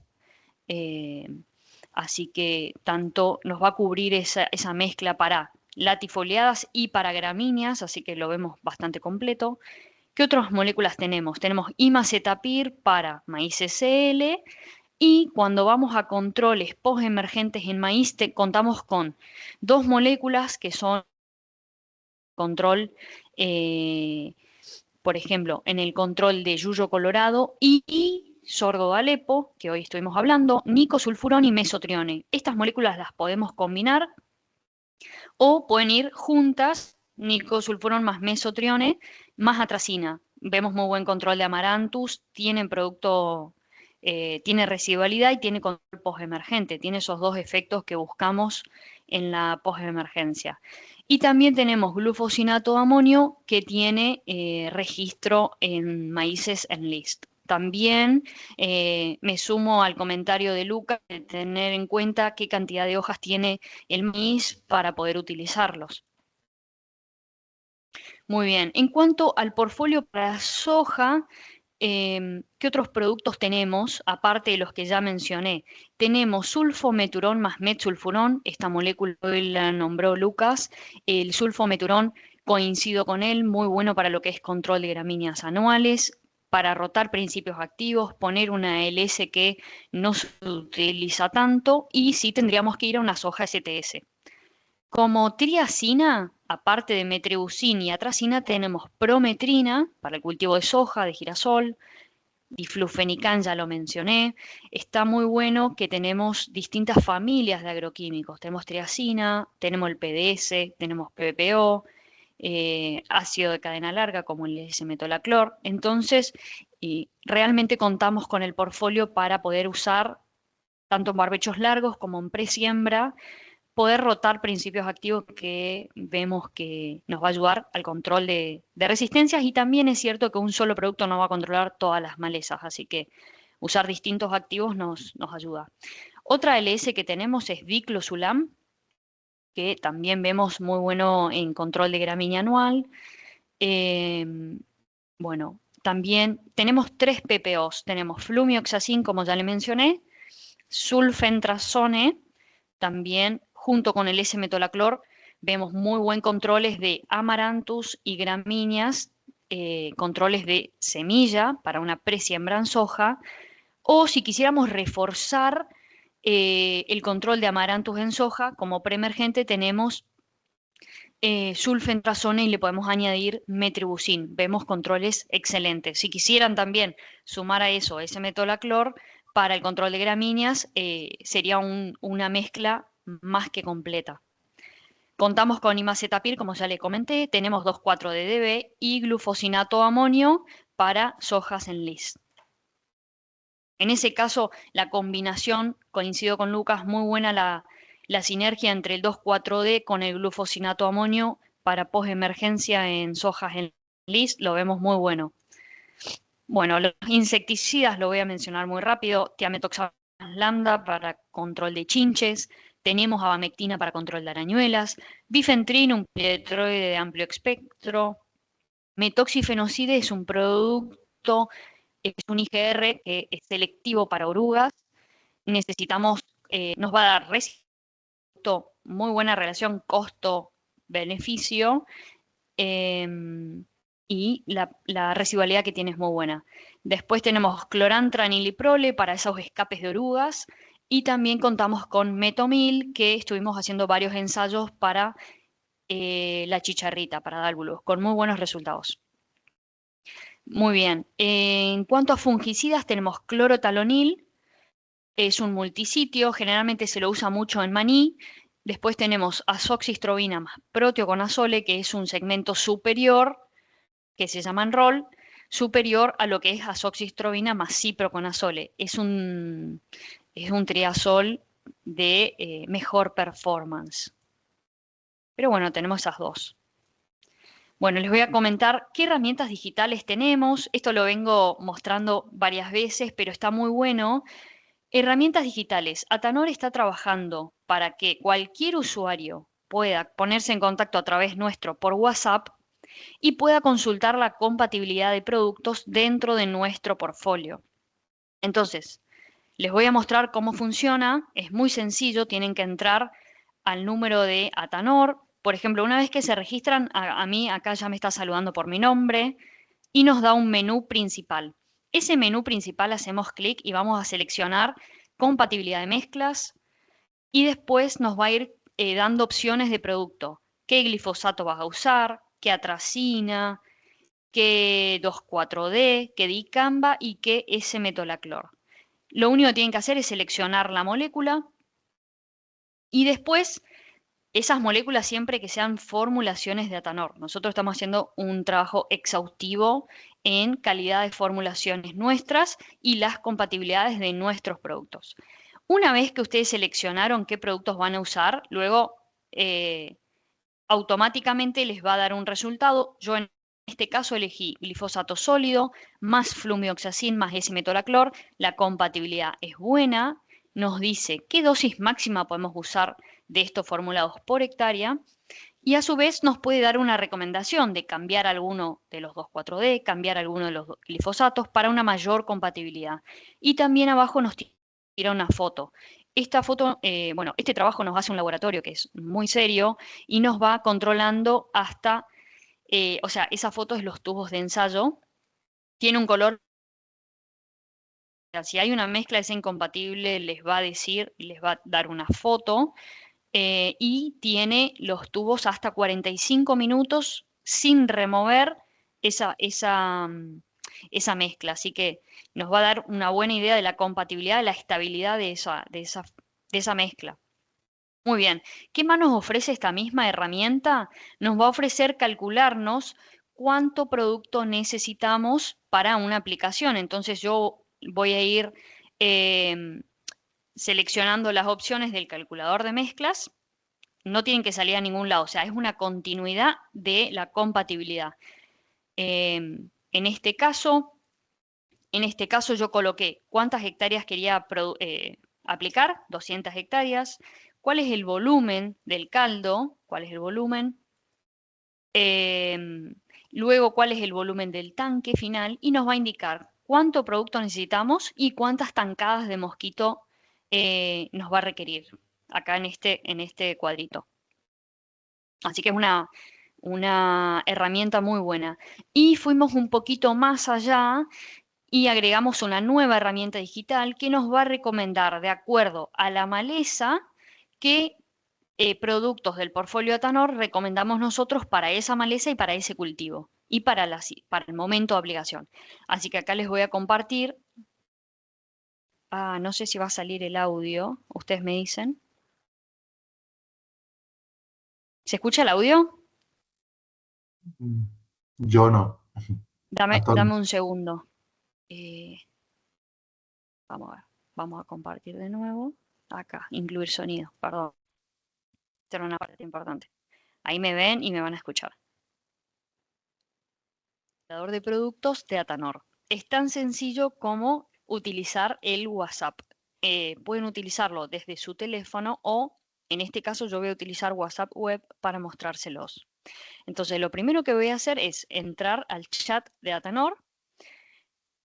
Así que tanto nos va a cubrir esa mezcla para latifoliadas y para gramíneas, así que lo vemos bastante completo. ¿Qué otras moléculas tenemos? Tenemos imacetapir para maíz SL y cuando vamos a controles postemergentes en maíz contamos con 2 moléculas que son control, por ejemplo, en el control de yuyo colorado y sorgo de Alepo, que hoy estuvimos hablando, nicosulfurón y mesotrione. Estas moléculas las podemos combinar o pueden ir juntas, nicosulfurón más mesotrione más atracina. Vemos muy buen control de amaranthus, tiene residualidad y tiene control postemergente, tiene esos 2 efectos que buscamos en la postemergencia. Y también tenemos glufosinato de amonio que tiene registro en maíces en list. También me sumo al comentario de Lucas de tener en cuenta qué cantidad de hojas tiene el maíz para poder utilizarlos. Muy bien, en cuanto al portfolio para soja, ¿qué otros productos tenemos? Aparte de los que ya mencioné, tenemos sulfometurón más metsulfurón, esta molécula hoy la nombró Lucas, el sulfometurón, coincido con él, muy bueno para lo que es control de gramíneas anuales, para rotar principios activos, poner una LS que no se utiliza tanto y sí tendríamos que ir a una soja STS. Como triacina, aparte de metribuzin y atracina, tenemos prometrina para el cultivo de soja, de girasol, diflufenican ya lo mencioné. Está muy bueno que tenemos distintas familias de agroquímicos. Tenemos triacina, tenemos el PDS, tenemos PPO, ácido de cadena larga como el S-metolaclor. Entonces, realmente contamos con el portfolio para poder usar tanto en barbechos largos como en presiembra, poder rotar principios activos que vemos que nos va a ayudar al control de resistencias y también es cierto que un solo producto no va a controlar todas las malezas, así que usar distintos activos nos ayuda. Otra LS que tenemos es diclosulam, que también vemos muy bueno en control de gramínea anual. Bueno, también tenemos 3 PPOs. Tenemos flumioxacin, como ya le mencioné, sulfentrazone, también junto con el S-metolaclor, vemos muy buen controles de amaranthus y gramíneas, controles de semilla para una presiembra en soja, o si quisiéramos reforzar el control de amaranthus en soja, como preemergente tenemos sulfentrazone y le podemos añadir metribuzin. Vemos controles excelentes. Si quisieran también sumar a eso ese metolaclor para el control de gramíneas, sería una mezcla más que completa. Contamos con imacetapir, como ya le comenté, tenemos 2,4-DDB y glufosinato amonio para sojas en lis. En ese caso, la combinación, coincido con Lucas, muy buena la sinergia entre el 2,4-D con el glufosinato amonio para postemergencia en sojas en lis, lo vemos muy bueno. Bueno, los insecticidas lo voy a mencionar muy rápido. Thiamethoxam lambda para control de chinches. Tenemos abamectina para control de arañuelas. Bifentrin, un pietroide de amplio espectro. Metoxifenocide es un producto, es un IgR que es selectivo para orugas. Necesitamos, nos va a dar muy buena relación costo-beneficio. Y la residualidad que tiene es muy buena. Después tenemos clorantraniliprole para esos escapes de orugas y también contamos con metomil, que estuvimos haciendo varios ensayos para la chicharrita, para dálvulos, con muy buenos resultados. Muy bien. En cuanto a fungicidas, tenemos clorotalonil, es un multisitio, generalmente se lo usa mucho en maní. Después tenemos azoxystrobina más proteoconazole, que es un segmento superior, que se llama rol, superior a lo que es azoxystrobina más ciproconazole. Es un triazol de mejor performance. Pero bueno, tenemos esas dos. Bueno, les voy a comentar qué herramientas digitales tenemos. Esto lo vengo mostrando varias veces, pero está muy bueno. Herramientas digitales. Atanor está trabajando para que cualquier usuario pueda ponerse en contacto a través nuestro por WhatsApp y pueda consultar la compatibilidad de productos dentro de nuestro portfolio. Entonces, les voy a mostrar cómo funciona. Es muy sencillo, tienen que entrar al número de Atanor. Por ejemplo, una vez que se registran, a mí acá ya me está saludando por mi nombre y nos da un menú principal. Ese menú principal hacemos clic y vamos a seleccionar compatibilidad de mezclas y después nos va a ir dando opciones de producto. ¿Qué glifosato vas a usar? ¿Qué atracina? ¿Qué 2,4-D? ¿Qué dicamba? Y qué S-metolaclor. Lo único que tienen que hacer es seleccionar la molécula y después esas moléculas siempre que sean formulaciones de Atanor. Nosotros estamos haciendo un trabajo exhaustivo en calidad de formulaciones nuestras y las compatibilidades de nuestros productos. Una vez que ustedes seleccionaron qué productos van a usar, luego automáticamente les va a dar un resultado. Yo en este caso elegí glifosato sólido más flumioxacin más S-metolaclor. La compatibilidad es buena. Nos dice qué dosis máxima podemos usar de estos formulados por hectárea y a su vez nos puede dar una recomendación de cambiar alguno de los 2,4-D, cambiar alguno de los glifosatos para una mayor compatibilidad. Y también abajo nos tira una foto. Esta foto, bueno, este trabajo nos hace un laboratorio que es muy serio y nos va controlando hasta, o sea, esa foto es los tubos de ensayo, tiene un color. Si hay una mezcla es incompatible, les va a decir, les va a dar una foto y tiene los tubos hasta 45 minutos sin remover esa mezcla. Así que nos va a dar una buena idea de la compatibilidad, de la estabilidad de esa mezcla. Muy bien, ¿qué más nos ofrece esta misma herramienta? Nos va a ofrecer calcularnos cuánto producto necesitamos para una aplicación. Entonces yo voy a ir seleccionando las opciones del calculador de mezclas. No tienen que salir a ningún lado, o sea, es una continuidad de la compatibilidad. En este caso yo coloqué cuántas hectáreas quería aplicar, 200 hectáreas, cuál es el volumen del caldo, cuál es el volumen, luego cuál es el volumen del tanque final y nos va a indicar cuánto producto necesitamos y cuántas tancadas de mosquito nos va a requerir acá en este cuadrito. Así que es una herramienta muy buena. Y fuimos un poquito más allá y agregamos una nueva herramienta digital que nos va a recomendar, de acuerdo a la maleza, qué productos del portfolio Atanor recomendamos nosotros para esa maleza y para ese cultivo y para el momento de aplicación. Así que acá les voy a compartir. No sé si va a salir el audio, ustedes me dicen. ¿Se escucha el audio? Yo no. Dame un segundo. Vamos a ver, vamos a compartir de nuevo. Acá, incluir sonido, perdón. Esta era una parte importante. Ahí me ven y me van a escuchar. Administrador de productos de Atanor. Es tan sencillo como utilizar el WhatsApp. Pueden utilizarlo desde su teléfono o, en este caso, yo voy a utilizar WhatsApp Web para mostrárselos. Entonces, lo primero que voy a hacer es entrar al chat de Atanor.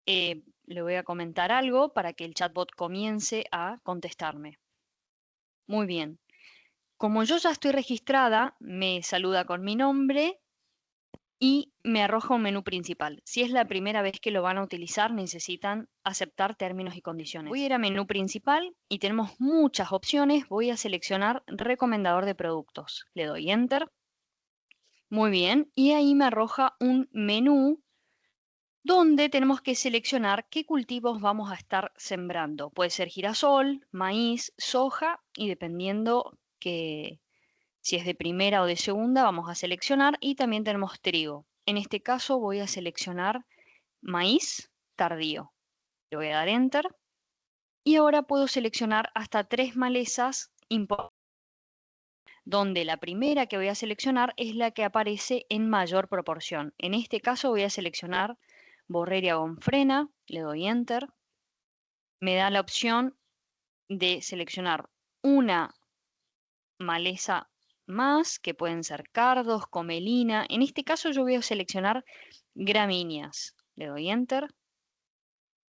Le voy a comentar algo para que el chatbot comience a contestarme. Muy bien. Como yo ya estoy registrada, me saluda con mi nombre y me arroja un menú principal. Si es la primera vez que lo van a utilizar, necesitan aceptar términos y condiciones. Voy a ir a menú principal y tenemos muchas opciones. Voy a seleccionar recomendador de productos. Le doy Enter. Muy bien. Y ahí me arroja un menú donde tenemos que seleccionar qué cultivos vamos a estar sembrando. Puede ser girasol, maíz, soja y dependiendo si es de primera o de segunda, vamos a seleccionar y también tenemos trigo. En este caso voy a seleccionar maíz tardío. Le voy a dar Enter y ahora puedo seleccionar hasta 3 malezas importantes, donde la primera que voy a seleccionar es la que aparece en mayor proporción. En este caso voy a seleccionar Borreria gonfrena, le doy Enter. Me da la opción de seleccionar una maleza más, que pueden ser cardos, comelina. En este caso yo voy a seleccionar gramíneas. Le doy Enter.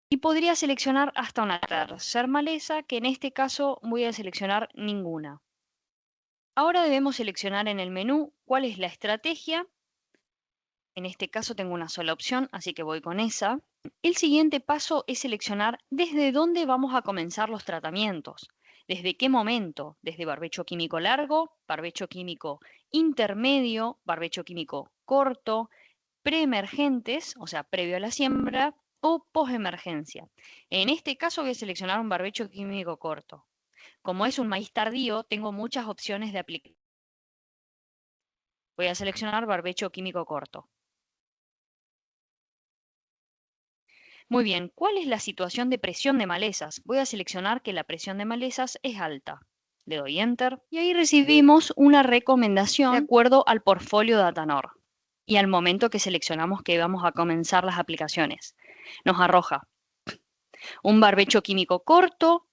Y podría seleccionar hasta una tercera maleza, que en este caso voy a seleccionar ninguna. Ahora debemos seleccionar en el menú cuál es la estrategia. En este caso tengo una sola opción, así que voy con esa. El siguiente paso es seleccionar desde dónde vamos a comenzar los tratamientos. ¿Desde qué momento? ¿Desde barbecho químico largo, barbecho químico intermedio, barbecho químico corto, preemergentes, o sea, previo a la siembra, o postemergencia? En este caso voy a seleccionar un barbecho químico corto. Como es un maíz tardío, tengo muchas opciones de aplicar. Voy a seleccionar barbecho químico corto. Muy bien, ¿cuál es la situación de presión de malezas? Voy a seleccionar que la presión de malezas es alta. Le doy Enter y ahí recibimos una recomendación de acuerdo al portfolio de Atanor y al momento que seleccionamos que vamos a comenzar las aplicaciones. Nos arroja un barbecho químico corto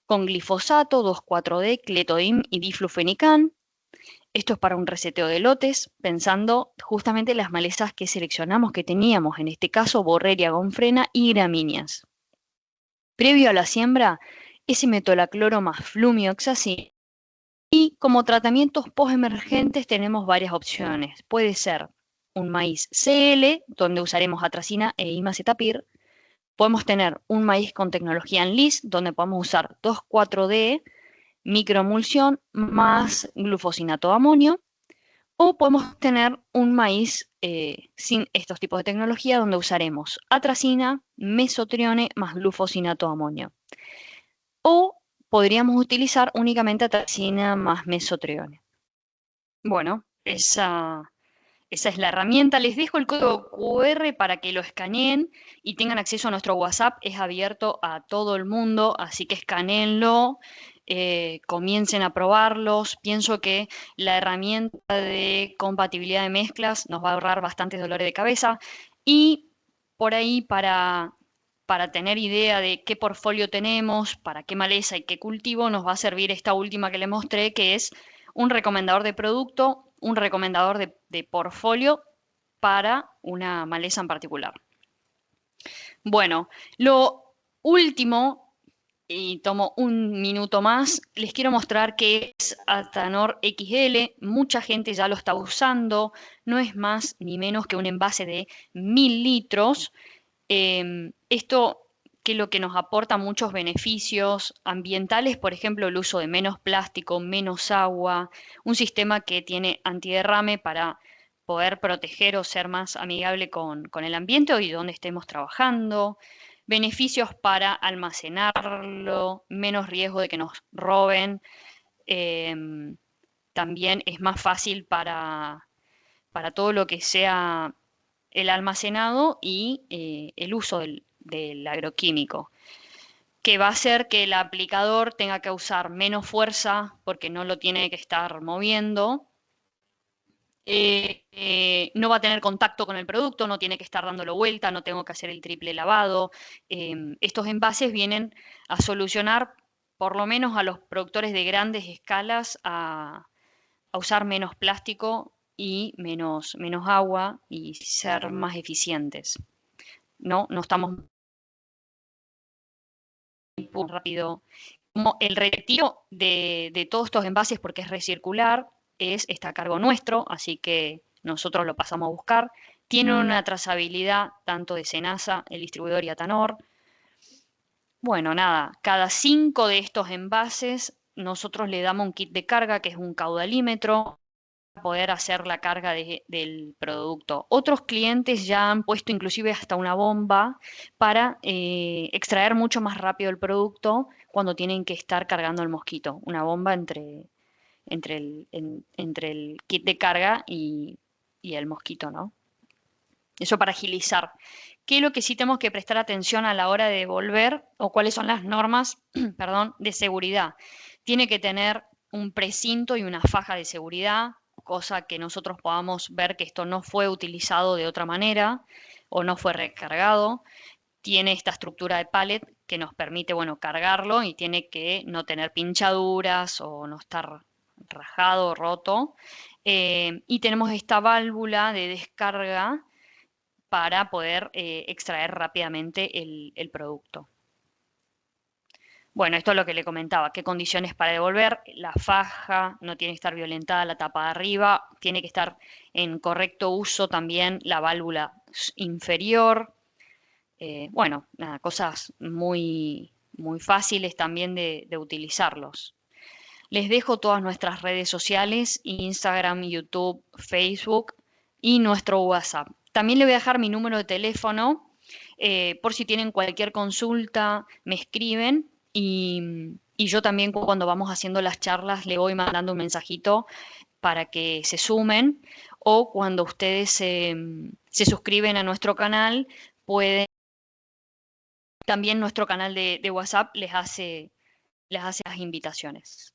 con glifosato, 2,4-D, clethodim y diflufenicán. Esto es para un reseteo de lotes, pensando justamente en las malezas que seleccionamos que teníamos, en este caso Borreria gonfrena y gramíneas. Previo a la siembra, S-metolacloro más flumioxacin. Y como tratamientos postemergentes tenemos varias opciones. Puede ser un maíz CL, donde usaremos atracina e imacetapir. Podemos tener un maíz con tecnología ENLIS, donde podemos usar 2,4-D, microemulsión más glufosinato de amonio, o podemos tener un maíz sin estos tipos de tecnología donde usaremos atracina, mesotrione más glufosinato de amonio. O podríamos utilizar únicamente atracina más mesotrione. Bueno, esa es la herramienta. Les dejo el código QR para que lo escaneen y tengan acceso a nuestro WhatsApp. Es abierto a todo el mundo, así que escaneenlo, comiencen a probarlos. Pienso que la herramienta de compatibilidad de mezclas nos va a ahorrar bastantes dolores de cabeza. Y por ahí, para para tener idea de qué portfolio tenemos, para qué maleza y qué cultivo, nos va a servir esta última que le mostré, que es un recomendador de producto, un recomendador de portfolio para una maleza en particular. Bueno, lo último, y tomo un minuto más, les quiero mostrar qué es Atanor XL. Mucha gente ya lo está usando, no es más ni menos que un envase de 1000 litros. Esto que es lo que nos aporta muchos beneficios ambientales, por ejemplo, el uso de menos plástico, menos agua, un sistema que tiene antiderrame para poder proteger o ser más amigable con el ambiente y donde estemos trabajando, beneficios para almacenarlo, menos riesgo de que nos roben, también es más fácil para todo lo que sea el almacenado y el uso del agroquímico, que va a hacer que el aplicador tenga que usar menos fuerza porque no lo tiene que estar moviendo. No va a tener contacto con el producto, no tiene que estar dándolo vuelta, no tengo que hacer el triple lavado. Estos envases vienen a solucionar, por lo menos a los productores de grandes escalas, a usar menos plástico y menos agua y ser más eficientes. No estamos muy rápido. Como el retiro de todos estos envases, porque es recircular, está a cargo nuestro, así que nosotros lo pasamos a buscar. Tiene una trazabilidad tanto de Senasa, el distribuidor y Atanor. Bueno, nada, cada 5 de estos envases nosotros le damos un kit de carga, que es un caudalímetro, poder hacer la carga del producto. Otros clientes ya han puesto inclusive hasta una bomba para extraer mucho más rápido el producto cuando tienen que estar cargando el mosquito. Una bomba entre el kit de carga y el mosquito, ¿no? Eso para agilizar. ¿Qué es lo que sí tenemos que prestar atención a la hora de devolver o cuáles son las normas, perdón, de seguridad? Tiene que tener un precinto y una faja de seguridad, cosa que nosotros podamos ver que esto no fue utilizado de otra manera o no fue recargado. Tiene esta estructura de pallet que nos permite, bueno, cargarlo y tiene que no tener pinchaduras o no estar rajado o roto. Y tenemos esta válvula de descarga para poder extraer rápidamente el producto. Bueno, esto es lo que le comentaba, qué condiciones para devolver. La faja no tiene que estar violentada, la tapa de arriba, tiene que estar en correcto uso también la válvula inferior. Bueno, nada, cosas muy fáciles también de utilizarlos. Les dejo todas nuestras redes sociales, Instagram, YouTube, Facebook y nuestro WhatsApp. También le voy a dejar mi número de teléfono por si tienen cualquier consulta, me escriben y yo también cuando vamos haciendo las charlas le voy mandando un mensajito para que se sumen o cuando ustedes se suscriben a nuestro canal, pueden, también nuestro canal de WhatsApp les hace las invitaciones.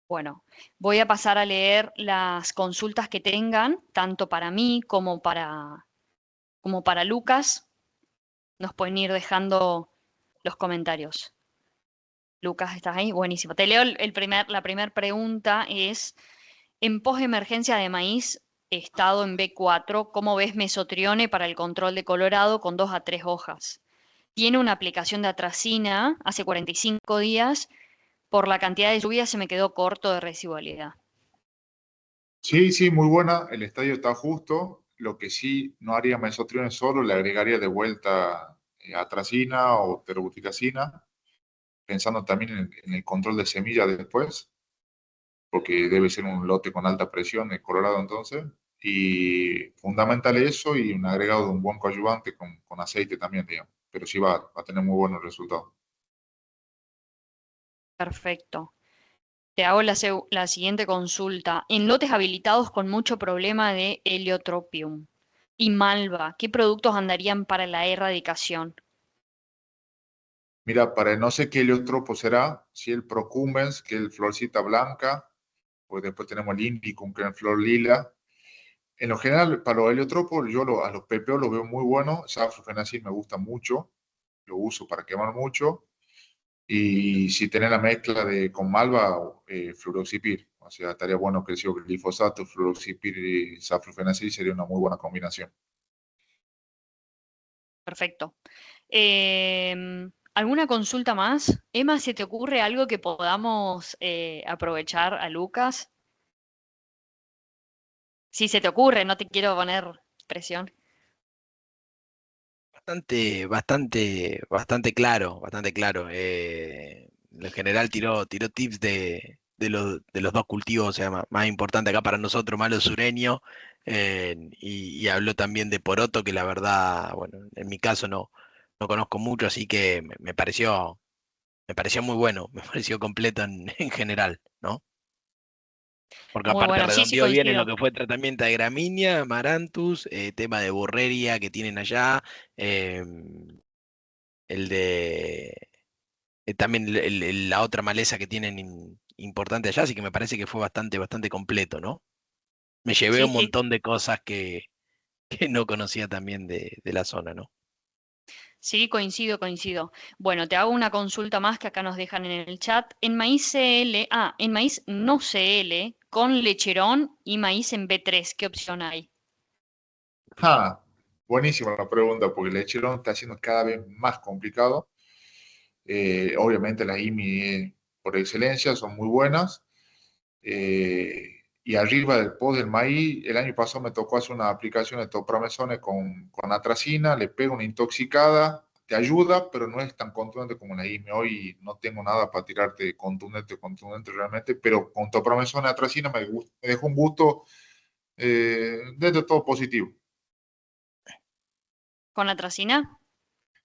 Bueno, voy a pasar a leer las consultas que tengan, tanto para mí como para Lucas. Nos pueden ir dejando los comentarios. Lucas, ¿estás ahí? Buenísimo. Te leo la primera pregunta es, en post-emergencia de maíz, estado en B4, ¿cómo ves mesotrione para el control de colorado con 2 a 3 hojas? Tiene una aplicación de atracina hace 45 días. Por la cantidad de lluvia se me quedó corto de residualidad. Sí, muy buena. El estadio está justo. Lo que sí, no haría mesotrione solo, le agregaría de vuelta atracina o terbuticacina, pensando también en el control de semillas después, porque debe ser un lote con alta presión, el Colorado entonces. Y fundamental eso y un agregado de un buen coadyuvante con aceite también, digamos. Pero sí va a tener muy buenos resultados. Perfecto. Te hago la siguiente consulta. En lotes habilitados con mucho problema de Heliotropium y malva, ¿qué productos andarían para la erradicación? Mira, para no sé qué heliotropo será, si el Procumens, que es el florcita blanca, pues después tenemos el Indicum, que es el flor lila. En lo general, para los heliotropos, a los PPO los veo muy buenos. Saflufenacil me gusta mucho, lo uso para quemar mucho. Y si tenés la mezcla con malva, fluroxipir. O sea, estaría bueno que sea glifosato, fluroxipir y saflufenacil sería una muy buena combinación. Perfecto. ¿Alguna consulta más? Emma, ¿se te ocurre algo que podamos aprovechar a Lucas? Si se te ocurre, no te quiero poner presión. Bastante claro, bastante claro. En general tiró tips de los dos cultivos, o sea, más importante acá para nosotros, malo sureño, y habló también de poroto, que la verdad, bueno, en mi caso no conozco mucho, así que me pareció muy bueno, me pareció completo en general, ¿no? Porque Muy aparte bueno, sí, sí, redondeó bien en lo coincido. que fue tratamiento de gramínea, amaranthus, tema de borreria que tienen allá, em, el de también la otra maleza que tienen importante allá, así que me parece que fue bastante completo, ¿no? Me llevé Sí, un sí, montón de cosas que no conocía también de la zona, ¿no? sí, coincido, coincido. Bueno, te hago una consulta más que acá nos dejan en el chat. En maíz CL, en maíz no CL, con lecherón y maíz en B3, ¿qué opción hay? Ah, buenísima la pregunta, porque el lechero está siendo cada vez más complicado. Obviamente las IMI por excelencia son muy buenas. Y arriba del post del maíz, el año pasado me tocó hacer una aplicación de topramesones con atracina, le pego una intoxicada, te ayuda, pero no es tan contundente como la IMI. Hoy no tengo nada para tirarte contundente realmente, pero con topramesones, atracina me dejó un gusto desde todo positivo. ¿Con atracina?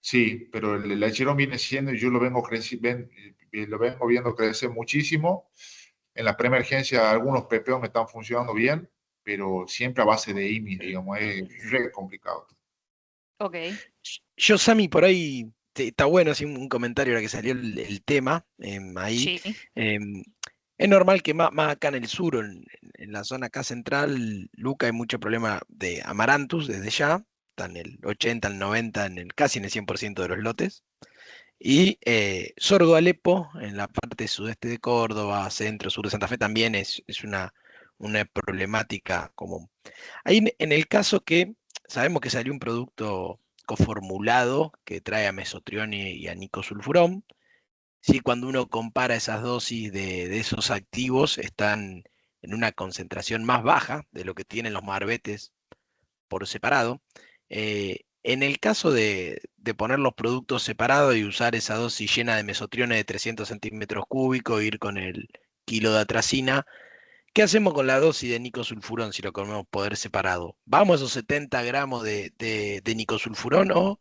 Sí, pero el lechero viene siendo, y yo lo lo vengo viendo crecer muchísimo. En la preemergencia algunos PPO me están funcionando bien, pero siempre a base de IMI, digamos, es re complicado. Ok, Yo, Sami, por ahí está bueno así un comentario ahora que salió el tema ahí. sí. em, es normal que más acá en el sur, en la zona acá central, Luca, hay mucho problema de amaranthus desde ya. Está en el 80, el 90, casi en el 100% de los lotes. Y sorgo Alepo, en la parte sudeste de Córdoba, centro, sur de Santa Fe, también es una problemática común. Ahí en el caso que sabemos que salió un producto coformulado que trae a mesotrión y a nicosulfurón, sí, cuando uno compara esas dosis de esos activos, están en una concentración más baja de lo que tienen los marbetes por separado. En el caso de poner los productos separados y usar esa dosis llena de mesotriones de 300 centímetros cúbicos, ir con el kilo de atracina, ¿qué hacemos con la dosis de nicosulfurón si lo comemos poder separado? ¿Vamos a esos 70 gramos de nicosulfurón o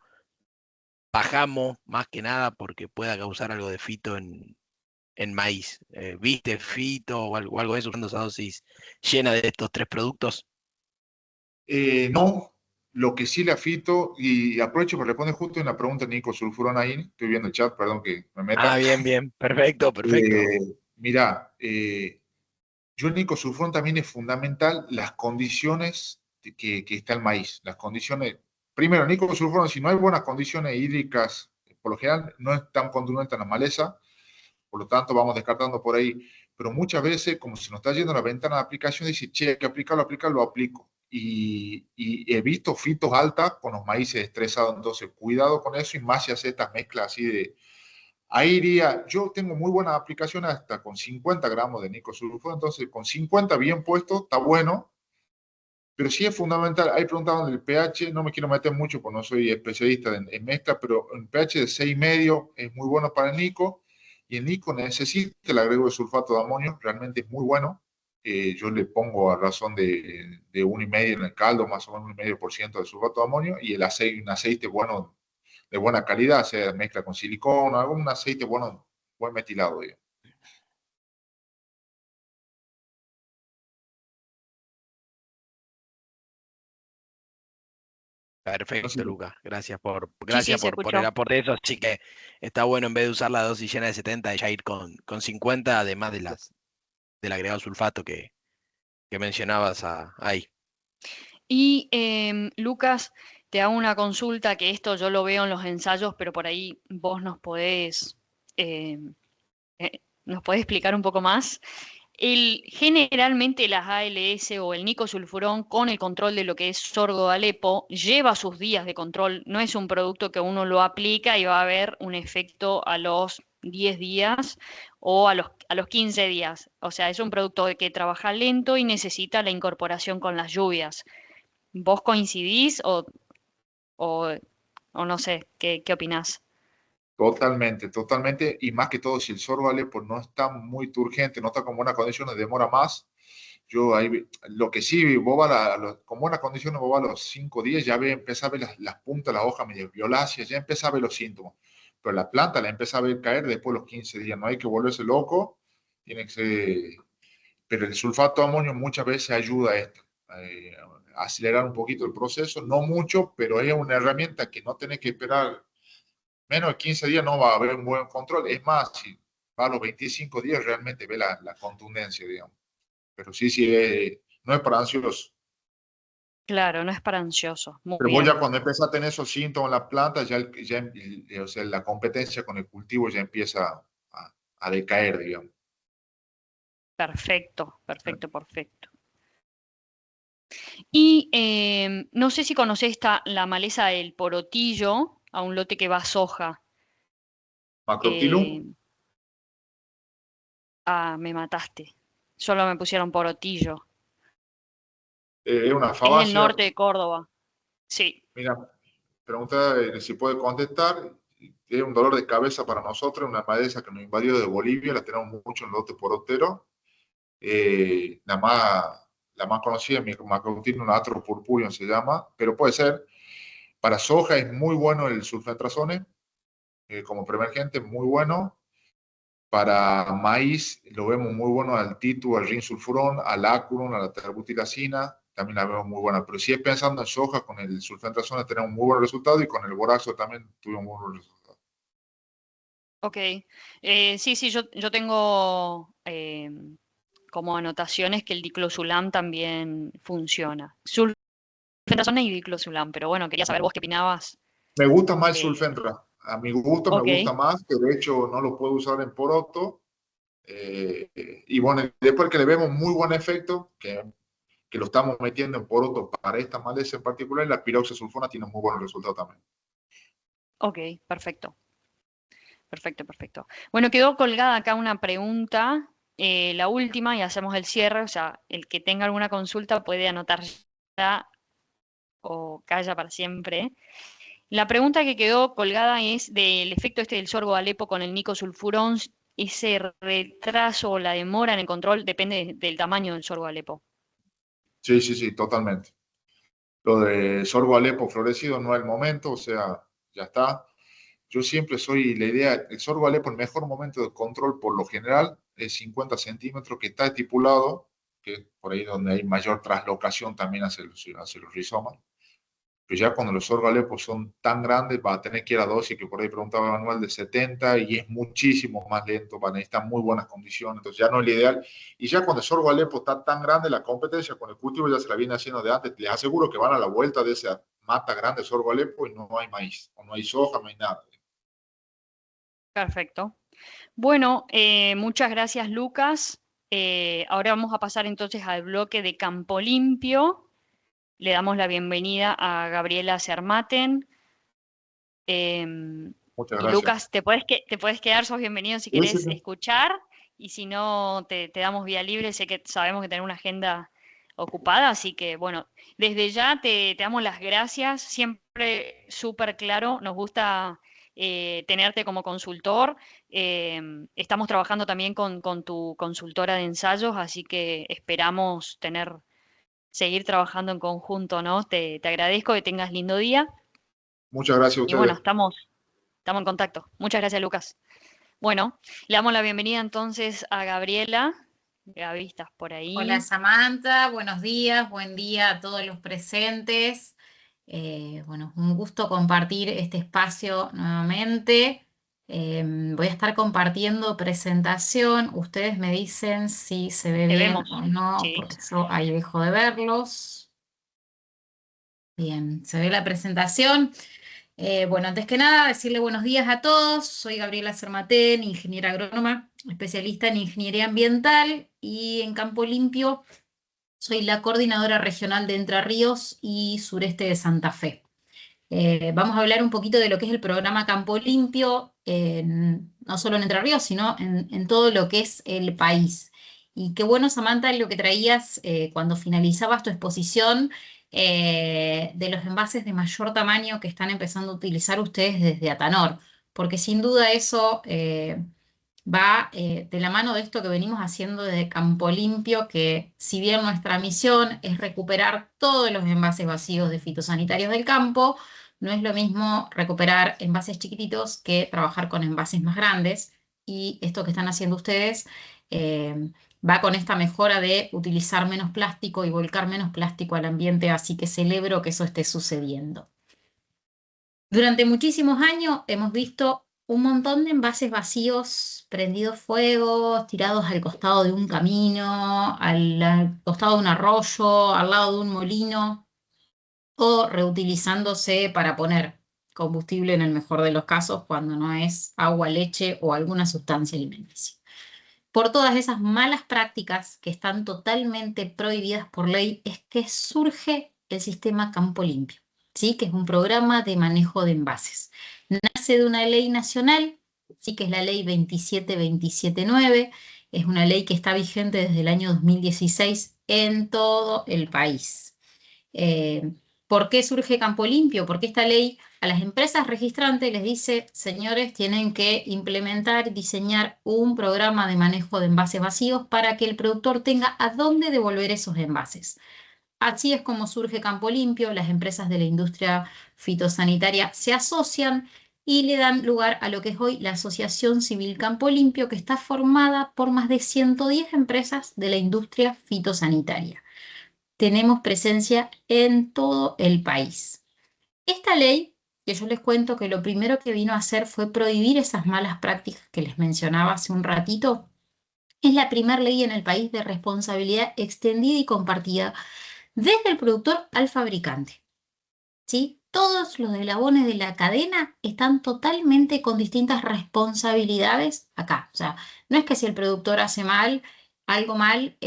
bajamos más que nada porque pueda causar algo de fito en maíz? ¿Viste fito o algo de eso usando esa dosis llena de estos tres productos? No, lo que sí le afito, y aprovecho para responder justo en la pregunta de Nico Sulfurón ahí, estoy viendo el chat, perdón que me Ah, meta. bien, perfecto. Mira, yo el Nico Sulfurón también es fundamental las condiciones que está el maíz, las condiciones, primero, Nico Sulfurón, si no hay buenas condiciones hídricas, por lo general no es tan contundente en la maleza, por lo tanto vamos descartando por ahí, pero muchas veces, como se nos está yendo la ventana de aplicación, dice, che, hay que aplicarlo, lo aplico. Y he visto fitos altas con los maíces estresados, entonces cuidado con eso y más si hace estas mezclas así de... Ahí iría, yo tengo muy buenas aplicaciones hasta con 50 gramos de nicosulfuro, entonces con 50 bien puesto, está bueno, pero sí es fundamental. Ahí preguntaban del pH, no me quiero meter mucho porque no soy especialista en mezcla, pero un pH de 6,5 es muy bueno para el Nico. Y el Nico necesita el agrego de sulfato de amonio, realmente es muy bueno. Yo le pongo a razón de 1,5 en el caldo, más o menos 1,5% de sulfato de amonio, y el aceite, un aceite bueno, de buena calidad, sea mezcla con silicona, algún aceite bueno, buen metilado, digamos. No sé Perfecto, si- Lucas. Sí, sí, Gracias se por el escuchó. aporte de eso. Así que está bueno en vez de usar la dosis llena de 70, ya ir con 50, además del agregado sulfato que mencionabas ahí. Y Lucas, te hago una consulta, que esto yo lo veo en los ensayos, pero por ahí vos em, nos podés explicar un poco más. Generalmente las ALS o el nicosulfurón con el control de lo que es sorgo de Alepo lleva sus días de control, no es un producto que uno lo aplica y va a haber un efecto a los 10 días o a los 15 días. O sea, es un producto que trabaja lento y necesita la incorporación con las lluvias. ¿Vos coincidís o, o no sé, qué opinás? Totalmente, totalmente. Y más que todo, si el sorgo Alepo no está muy turgente, no está con buenas condiciones, demora más. Yo ahí, lo que sí, vos vas con buenas condiciones, vos vas a los 5 días, ya empezás a ver las puntas, las hojas medio violáceas, ya empezás a ver los síntomas. Pero la planta la empieza a ver caer después de los 15 días. No hay que volverse loco, tiene que ser. Pero el sulfato de amonio muchas veces ayuda a esto, a acelerar un poquito el proceso, no mucho, pero es una herramienta que no tenés que esperar menos de 15 días, no va a haber un buen control. Es más, si va a los 25 días, realmente ve la contundencia, digamos. Pero sí, sí, no es para ansiosos. Claro, no es para ansiosos. Muy Pero vos ya bien. cuando empiezas a tener esos síntomas en la planta, o sea, la competencia con el cultivo ya empieza a decaer, digamos. Perfecto, perfecto, perfecto. Y no sé si conocés la maleza del porotillo, a un lote que va a soja. Eh, Macroptilum me mataste. Solo me pusieron porotillo. es una Es del fabácea. norte de Córdoba. Sí, Mira, pregunta si puede contestar. Es un dolor de cabeza para nosotros, una maleza que nos invadió de Bolivia, la tenemos mucho en el lote porotero. La más conocida, Macrotino atro purpureum se llama, pero puede ser. Para soja es muy bueno el sulfentrazone, como preemergente, muy bueno. Para maíz lo vemos muy bueno al titu, al rinsulfurón, al acuron, a la terbutilacina, también la vemos muy buena. Pero si es pensando en soja, con el sulfentrazone tenemos muy buen resultado y con el borazo también tuvimos muy buen resultado. ok. Sí, sí, yo tengo como anotaciones que el diclosulam también funciona. Sulfentrazona y diclosulam, pero bueno, quería saber vos qué opinabas. Me gusta más el eh, sulfentra. A mi gusto me ok, gusta más, que de hecho no lo puedo usar en poroto. Y bueno, después que le vemos muy buen efecto, que lo estamos metiendo en poroto para esta maleza en particular, la piroxasulfona tiene muy buenos resultados también. ok, perfecto. Perfecto, perfecto. Bueno, quedó colgada acá una pregunta, la última, y hacemos el cierre. O sea, el que tenga alguna consulta puede anotar ya o calla para siempre. La pregunta que quedó colgada es del efecto este del sorgo de Alepo con el nicosulfurón. Ese retraso o la demora en el control depende del tamaño del sorgo de Alepo. Sí, sí, sí, totalmente. Lo de sorgo Alepo florecido no es el momento, o sea, ya está. Yo siempre soy la idea, el sorgo Alepo, el mejor momento de control por lo general es 50 centímetros, que está estipulado, que es por ahí donde hay mayor traslocación también hacia los rizomas. Pero ya cuando los sorgolepos son tan grandes, va a tener que ir a dosis, que por ahí preguntaba Manuel, de 70, y es muchísimo más lento, van a necesitar muy buenas condiciones, entonces ya no es lo ideal. Y ya cuando el sorgolepo está tan grande, la competencia con el cultivo ya se la viene haciendo de antes. Les aseguro que van a la vuelta de esa mata grande sorgolepo y no hay maíz, o no hay soja, no hay nada. Perfecto. Bueno, muchas gracias, Lucas. Ahora vamos a pasar entonces al bloque de Campo Limpio. Le damos la bienvenida a Gabriela Sermaten. Muchas Y gracias. Lucas, te puedes quedar, sos bienvenido si Sí, sí, querés sí. escuchar, y si no, te damos vía libre. Sé que sabemos que tenés una agenda ocupada, así que bueno, desde ya te damos las gracias. Siempre súper claro, nos gusta tenerte como consultor. Estamos trabajando también con tu consultora de ensayos, así que esperamos seguir trabajando en conjunto, ¿no? Te agradezco, que tengas lindo día, Muchas gracias a y bueno, ustedes. estamos en contacto. Muchas gracias, Lucas. Bueno, le damos la bienvenida entonces a Gabriela. Gaby, estás por Hola ahí. Samantha, buenos días, buen día a todos los presentes. Bueno, un gusto compartir este espacio nuevamente. Voy a estar compartiendo presentación. Ustedes me dicen si se ve Te bien vemos. o no, Sí. porque yo ahí dejo de verlos. Bien, se ve la presentación. Bueno, antes que nada, decirle buenos días a todos. Soy Gabriela Cermatén, ingeniera agrónoma, especialista en ingeniería ambiental y en Campo Limpio. Soy la coordinadora regional de Entre Ríos y sureste de Santa Fe. Vamos a hablar un poquito de lo que es el programa Campo Limpio, no solo en Entre Ríos, sino en todo lo que es el país. Y qué bueno, Samantha, lo que traías cuando finalizabas tu exposición de los envases de mayor tamaño que están empezando a utilizar ustedes desde Atanor, porque sin duda eso va de la mano de esto que venimos haciendo desde Campo Limpio, que si bien nuestra misión es recuperar todos los envases vacíos de fitosanitarios del campo, no es lo mismo recuperar envases chiquititos que trabajar con envases más grandes. Y esto que están haciendo ustedes va con esta mejora de utilizar menos plástico y volcar menos plástico al ambiente, así que celebro que eso esté sucediendo. Durante muchísimos años hemos visto un montón de envases vacíos prendidos fuego, tirados al costado de un camino, al costado de un arroyo, al lado de un molino, o reutilizándose para poner combustible en el mejor de los casos cuando no es agua, leche o alguna sustancia alimenticia. Por todas esas malas prácticas que están totalmente prohibidas por ley es que surge el sistema Campo Limpio, ¿sí? Que es un programa de manejo de envases. Nace de una ley nacional, ¿sí? Que es la ley 27279, es una ley que está vigente desde el año 2016 en todo el país. ¿Por qué surge Campo Limpio? Porque esta ley a las empresas registrantes les dice, señores, tienen que implementar y diseñar un programa de manejo de envases vacíos para que el productor tenga a dónde devolver esos envases. Así es como surge Campo Limpio, las empresas de la industria fitosanitaria se asocian y le dan lugar a lo que es hoy la Asociación Civil Campo Limpio, que está formada por más de 110 empresas de la industria fitosanitaria. Tenemos presencia en todo el país. Esta ley, que yo les cuento que lo primero que vino a hacer fue prohibir esas malas prácticas que les mencionaba hace un ratito, es la primera ley en el país de responsabilidad extendida y compartida desde el productor al fabricante. ¿Sí? Todos los eslabones de la cadena están totalmente con distintas responsabilidades acá. O sea, no es que si el productor hace algo mal,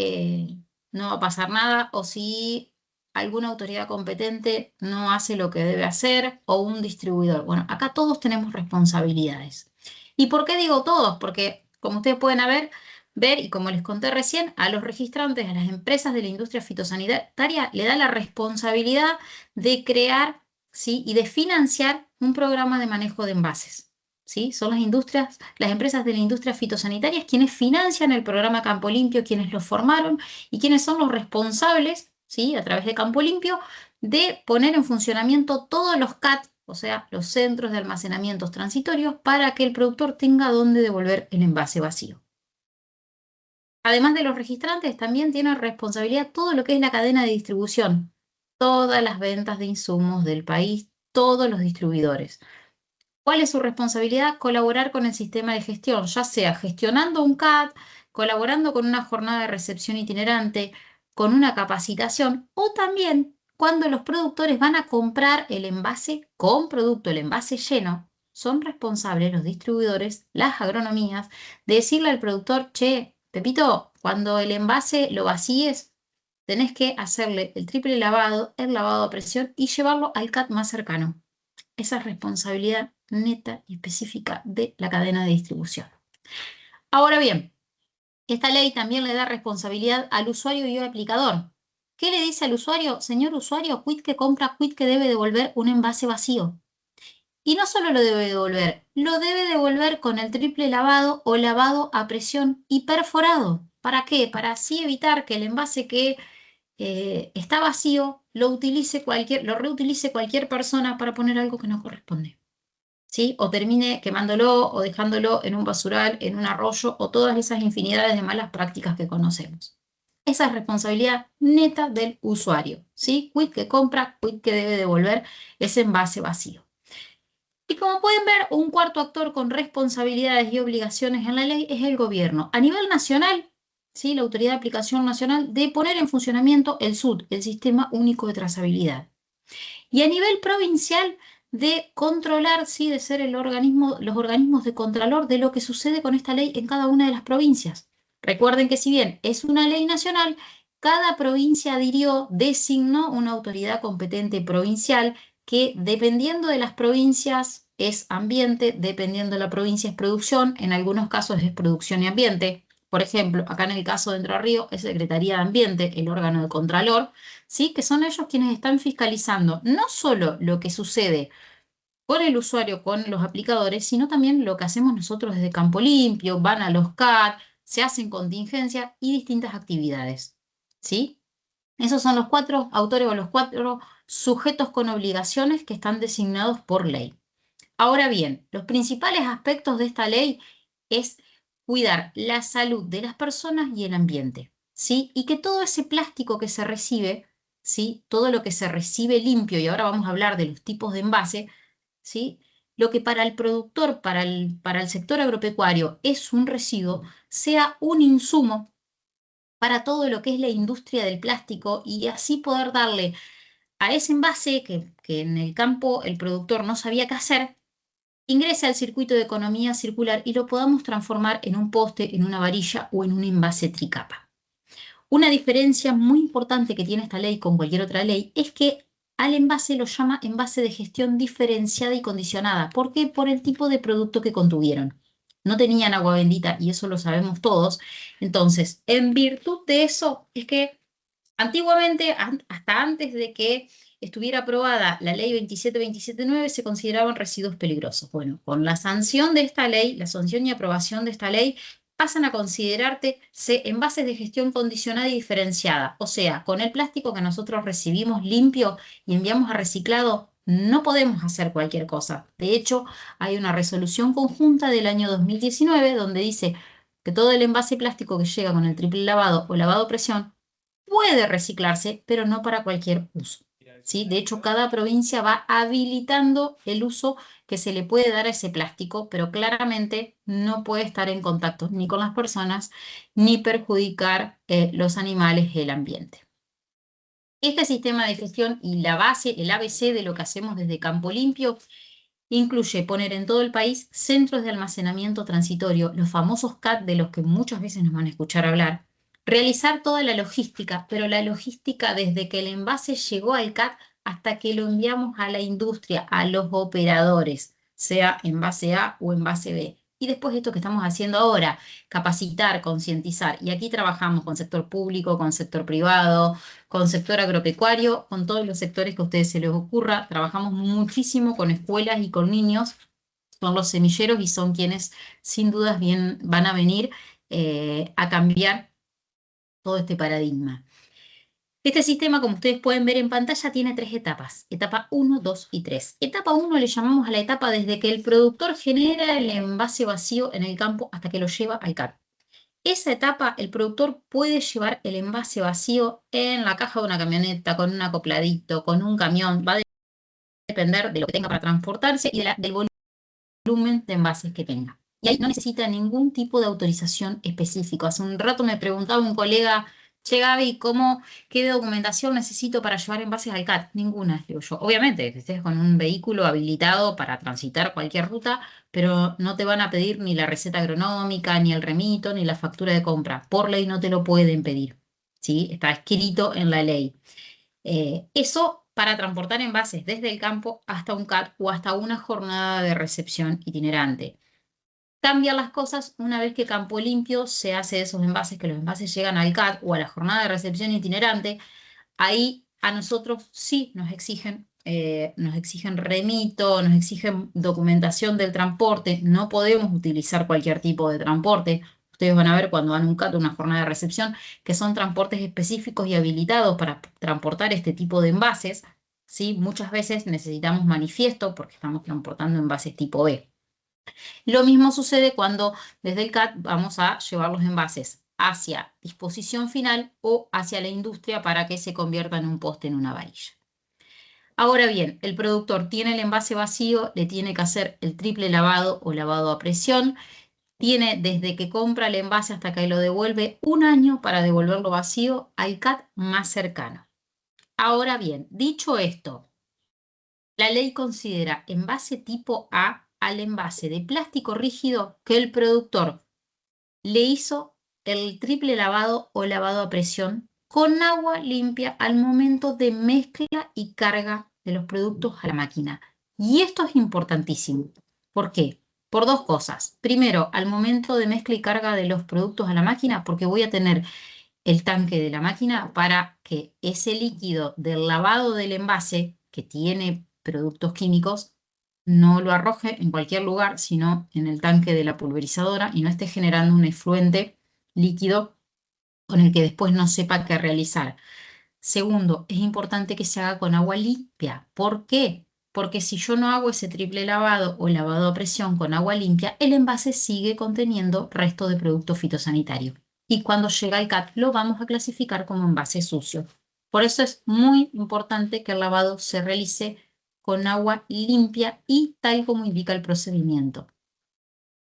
no va a pasar nada, o si alguna autoridad competente no hace lo que debe hacer, o un distribuidor. Bueno, acá todos tenemos responsabilidades. ¿Y por qué digo todos? Porque, como ustedes pueden ver, y como les conté recién, a los registrantes, a las empresas de la industria fitosanitaria, le da la responsabilidad de crear, ¿sí? Y de financiar un programa de manejo de envases. ¿Sí? Son las empresas de la industria fitosanitaria quienes financian el programa Campo Limpio, quienes lo formaron y quienes son los responsables, ¿sí? A través de Campo Limpio, de poner en funcionamiento todos los CAT, o sea, los centros de almacenamientos transitorios, para que el productor tenga dónde devolver el envase vacío. Además de los registrantes, también tiene responsabilidad todo lo que es la cadena de distribución, todas las ventas de insumos del país, todos los distribuidores. ¿Cuál es su responsabilidad? Colaborar con el sistema de gestión, ya sea gestionando un CAT, colaborando con una jornada de recepción itinerante, con una capacitación, o también cuando los productores van a comprar el envase con producto, el envase lleno, son responsables los distribuidores, las agronomías, de decirle al productor, che, Pepito, cuando el envase lo vacíes, tenés que hacerle el triple lavado, el lavado a presión y llevarlo al CAT más cercano. Esa es responsabilidad neta y específica de la cadena de distribución. Ahora bien, esta ley también le da responsabilidad al usuario y al aplicador. ¿Qué le dice al usuario? Señor usuario, quid que compra, quid que debe devolver un envase vacío. Y no solo lo debe devolver con el triple lavado o lavado a presión y perforado. ¿Para qué? Para así evitar que el envase que está vacío lo reutilice cualquier persona para poner algo que no corresponde. ¿Sí? O termine quemándolo o dejándolo en un basural, en un arroyo o todas esas infinidades de malas prácticas que conocemos. Esa es responsabilidad neta del usuario. ¿Sí? Quid que compra, quid que debe devolver ese envase vacío. Y como pueden ver, un cuarto actor con responsabilidades y obligaciones en la ley es el gobierno. A nivel nacional, ¿sí? La Autoridad de Aplicación Nacional, de poner en funcionamiento el SUT, el Sistema Único de Trazabilidad. Y a nivel provincial, de controlar, sí, de ser el organismo, los organismos de contralor de lo que sucede con esta ley en cada una de las provincias. Recuerden que si bien es una ley nacional, cada provincia designó una autoridad competente provincial que, dependiendo de las provincias, es ambiente, dependiendo de la provincia es producción, en algunos casos es producción y ambiente. Por ejemplo, acá en el caso de Entre Ríos es Secretaría de Ambiente, el órgano de contralor, ¿sí? Que son ellos quienes están fiscalizando no solo lo que sucede con el usuario, con los aplicadores, sino también lo que hacemos nosotros desde Campo Limpio, van a los CAT, se hacen contingencias y distintas actividades, ¿sí? Esos son los 4 autores o los 4 sujetos con obligaciones que están designados por ley. Ahora bien, los principales aspectos de esta ley es cuidar la salud de las personas y el ambiente, ¿sí? Y que todo ese plástico que se recibe, ¿sí? Todo lo que se recibe limpio, y ahora vamos a hablar de los tipos de envase, ¿sí? Lo que para el productor, para el sector agropecuario es un residuo, sea un insumo para todo lo que es la industria del plástico y así poder darle a ese envase que en el campo el productor no sabía qué hacer, ingrese al circuito de economía circular y lo podamos transformar en un poste, en una varilla o en un envase tricapa. Una diferencia muy importante que tiene esta ley con cualquier otra ley es que al envase lo llama envase de gestión diferenciada y condicionada. ¿Por qué? Por el tipo de producto que contuvieron. No tenían agua bendita y eso lo sabemos todos. Entonces, en virtud de eso, es que antiguamente, hasta antes de que estuviera aprobada la ley 27279, se consideraban residuos peligrosos. Bueno, con la sanción de esta ley, la sanción y aprobación de esta ley, pasan a considerarse envases de gestión condicionada y diferenciada. O sea, con el plástico que nosotros recibimos limpio y enviamos a reciclado, no podemos hacer cualquier cosa. De hecho, hay una resolución conjunta del año 2019 donde dice que todo el envase plástico que llega con el triple lavado o lavado a presión puede reciclarse, pero no para cualquier uso, ¿sí? De hecho, cada provincia va habilitando el uso que se le puede dar a ese plástico, pero claramente no puede estar en contacto ni con las personas, ni perjudicar los animales y el ambiente. Este sistema de gestión y la base, el ABC de lo que hacemos desde Campo Limpio, incluye poner en todo el país centros de almacenamiento transitorio, los famosos CAT de los que muchas veces nos van a escuchar hablar, realizar toda la logística, pero la logística desde que el envase llegó al CAT hasta que lo enviamos a la industria, a los operadores, sea envase A o envase B. Y después esto que estamos haciendo ahora, capacitar, concientizar. Y aquí trabajamos con sector público, con sector privado, con sector agropecuario, con todos los sectores que a ustedes se les ocurra. Trabajamos muchísimo con escuelas y con niños. Son los semilleros y son quienes sin dudas van a venir a cambiar todo este paradigma. Este sistema, como ustedes pueden ver en pantalla, tiene 3 etapas. Etapa 1, 2 y 3. Etapa 1 le llamamos a la etapa desde que el productor genera el envase vacío en el campo hasta que lo lleva al CAT. Esa etapa, el productor puede llevar el envase vacío en la caja de una camioneta, con un acopladito, con un camión. Va a depender de lo que tenga para transportarse y del volumen de envases que tenga. Y ahí no necesita ningún tipo de autorización específico. Hace un rato me preguntaba un colega, che Gaby, ¿qué documentación necesito para llevar envases al CAT? Ninguna, digo yo. Obviamente, que estés con un vehículo habilitado para transitar cualquier ruta, pero no te van a pedir ni la receta agronómica, ni el remito, ni la factura de compra. Por ley no te lo pueden pedir, ¿sí? Está escrito en la ley. Eso para transportar envases desde el campo hasta un CAT o hasta una jornada de recepción itinerante. Cambian las cosas una vez que Campo Limpio se hace de esos envases, que los envases llegan al CAT o a la jornada de recepción itinerante. Ahí a nosotros sí nos exigen remito, nos exigen documentación del transporte. No podemos utilizar cualquier tipo de transporte. Ustedes van a ver cuando van a un CAT, una jornada de recepción, que son transportes específicos y habilitados para transportar este tipo de envases, ¿sí? Muchas veces necesitamos manifiesto porque estamos transportando envases tipo B. Lo mismo sucede cuando desde el CAT vamos a llevar los envases hacia disposición final o hacia la industria para que se convierta en un poste, en una varilla. Ahora bien, el productor tiene el envase vacío, le tiene que hacer el triple lavado o lavado a presión. Tiene desde que compra el envase hasta que lo devuelve 1 año para devolverlo vacío al CAT más cercano. Ahora bien, dicho esto, La ley considera envase tipo A al envase de plástico rígido que el productor le hizo el triple lavado o lavado a presión con agua limpia al momento de mezcla y carga de los productos a la máquina. Y esto es importantísimo. ¿Por qué? Por dos cosas. Primero, al momento de mezcla y carga de los productos a la máquina, porque voy a tener el tanque de la máquina para que ese líquido del lavado del envase que tiene productos químicos no lo arroje en cualquier lugar, sino en el tanque de la pulverizadora y no esté generando un efluente líquido con el que después no sepa qué realizar. Segundo, es importante que se haga con agua limpia. ¿Por qué? Porque si yo no hago ese triple lavado o lavado a presión con agua limpia, el envase sigue conteniendo resto de producto fitosanitario. Y cuando llega al CAT lo vamos a clasificar como envase sucio. Por eso es muy importante que el lavado se realice con agua limpia y tal como indica el procedimiento,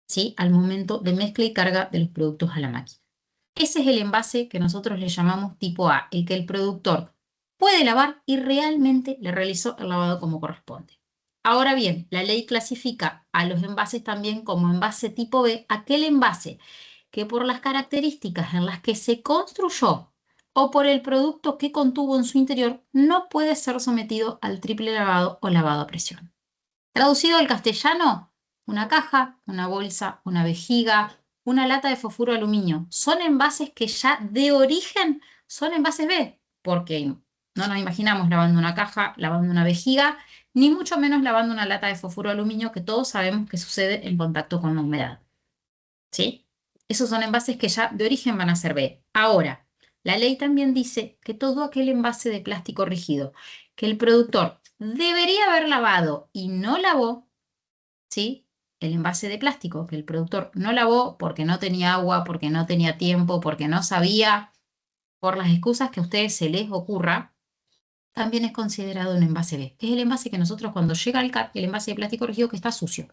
¿sí? Al momento de mezcla y carga de los productos a la máquina. Ese es el envase que nosotros le llamamos tipo A, el que el productor puede lavar y realmente le realizó el lavado como corresponde. Ahora bien, la ley clasifica a los envases también como envase tipo B, aquel envase que por las características en las que se construyó o por el producto que contuvo en su interior no puede ser sometido al triple lavado o lavado a presión. Traducido al castellano, una caja, una bolsa, una vejiga, una lata de fosfuro de aluminio, son envases que ya de origen son envases B, porque no nos imaginamos lavando una caja, lavando una vejiga, ni mucho menos lavando una lata de fosfuro de aluminio que todos sabemos que sucede en contacto con la humedad. ¿Sí? Esos son envases que ya de origen van a ser B. Ahora, la ley también dice que todo aquel envase de plástico rígido que el productor debería haber lavado y no lavó, ¿sí? El envase de plástico que el productor no lavó porque no tenía agua, porque no tenía tiempo, porque no sabía, por las excusas que a ustedes se les ocurra, también es considerado un envase B, que es el envase que nosotros cuando llega al CAT, el envase de plástico rígido que está sucio,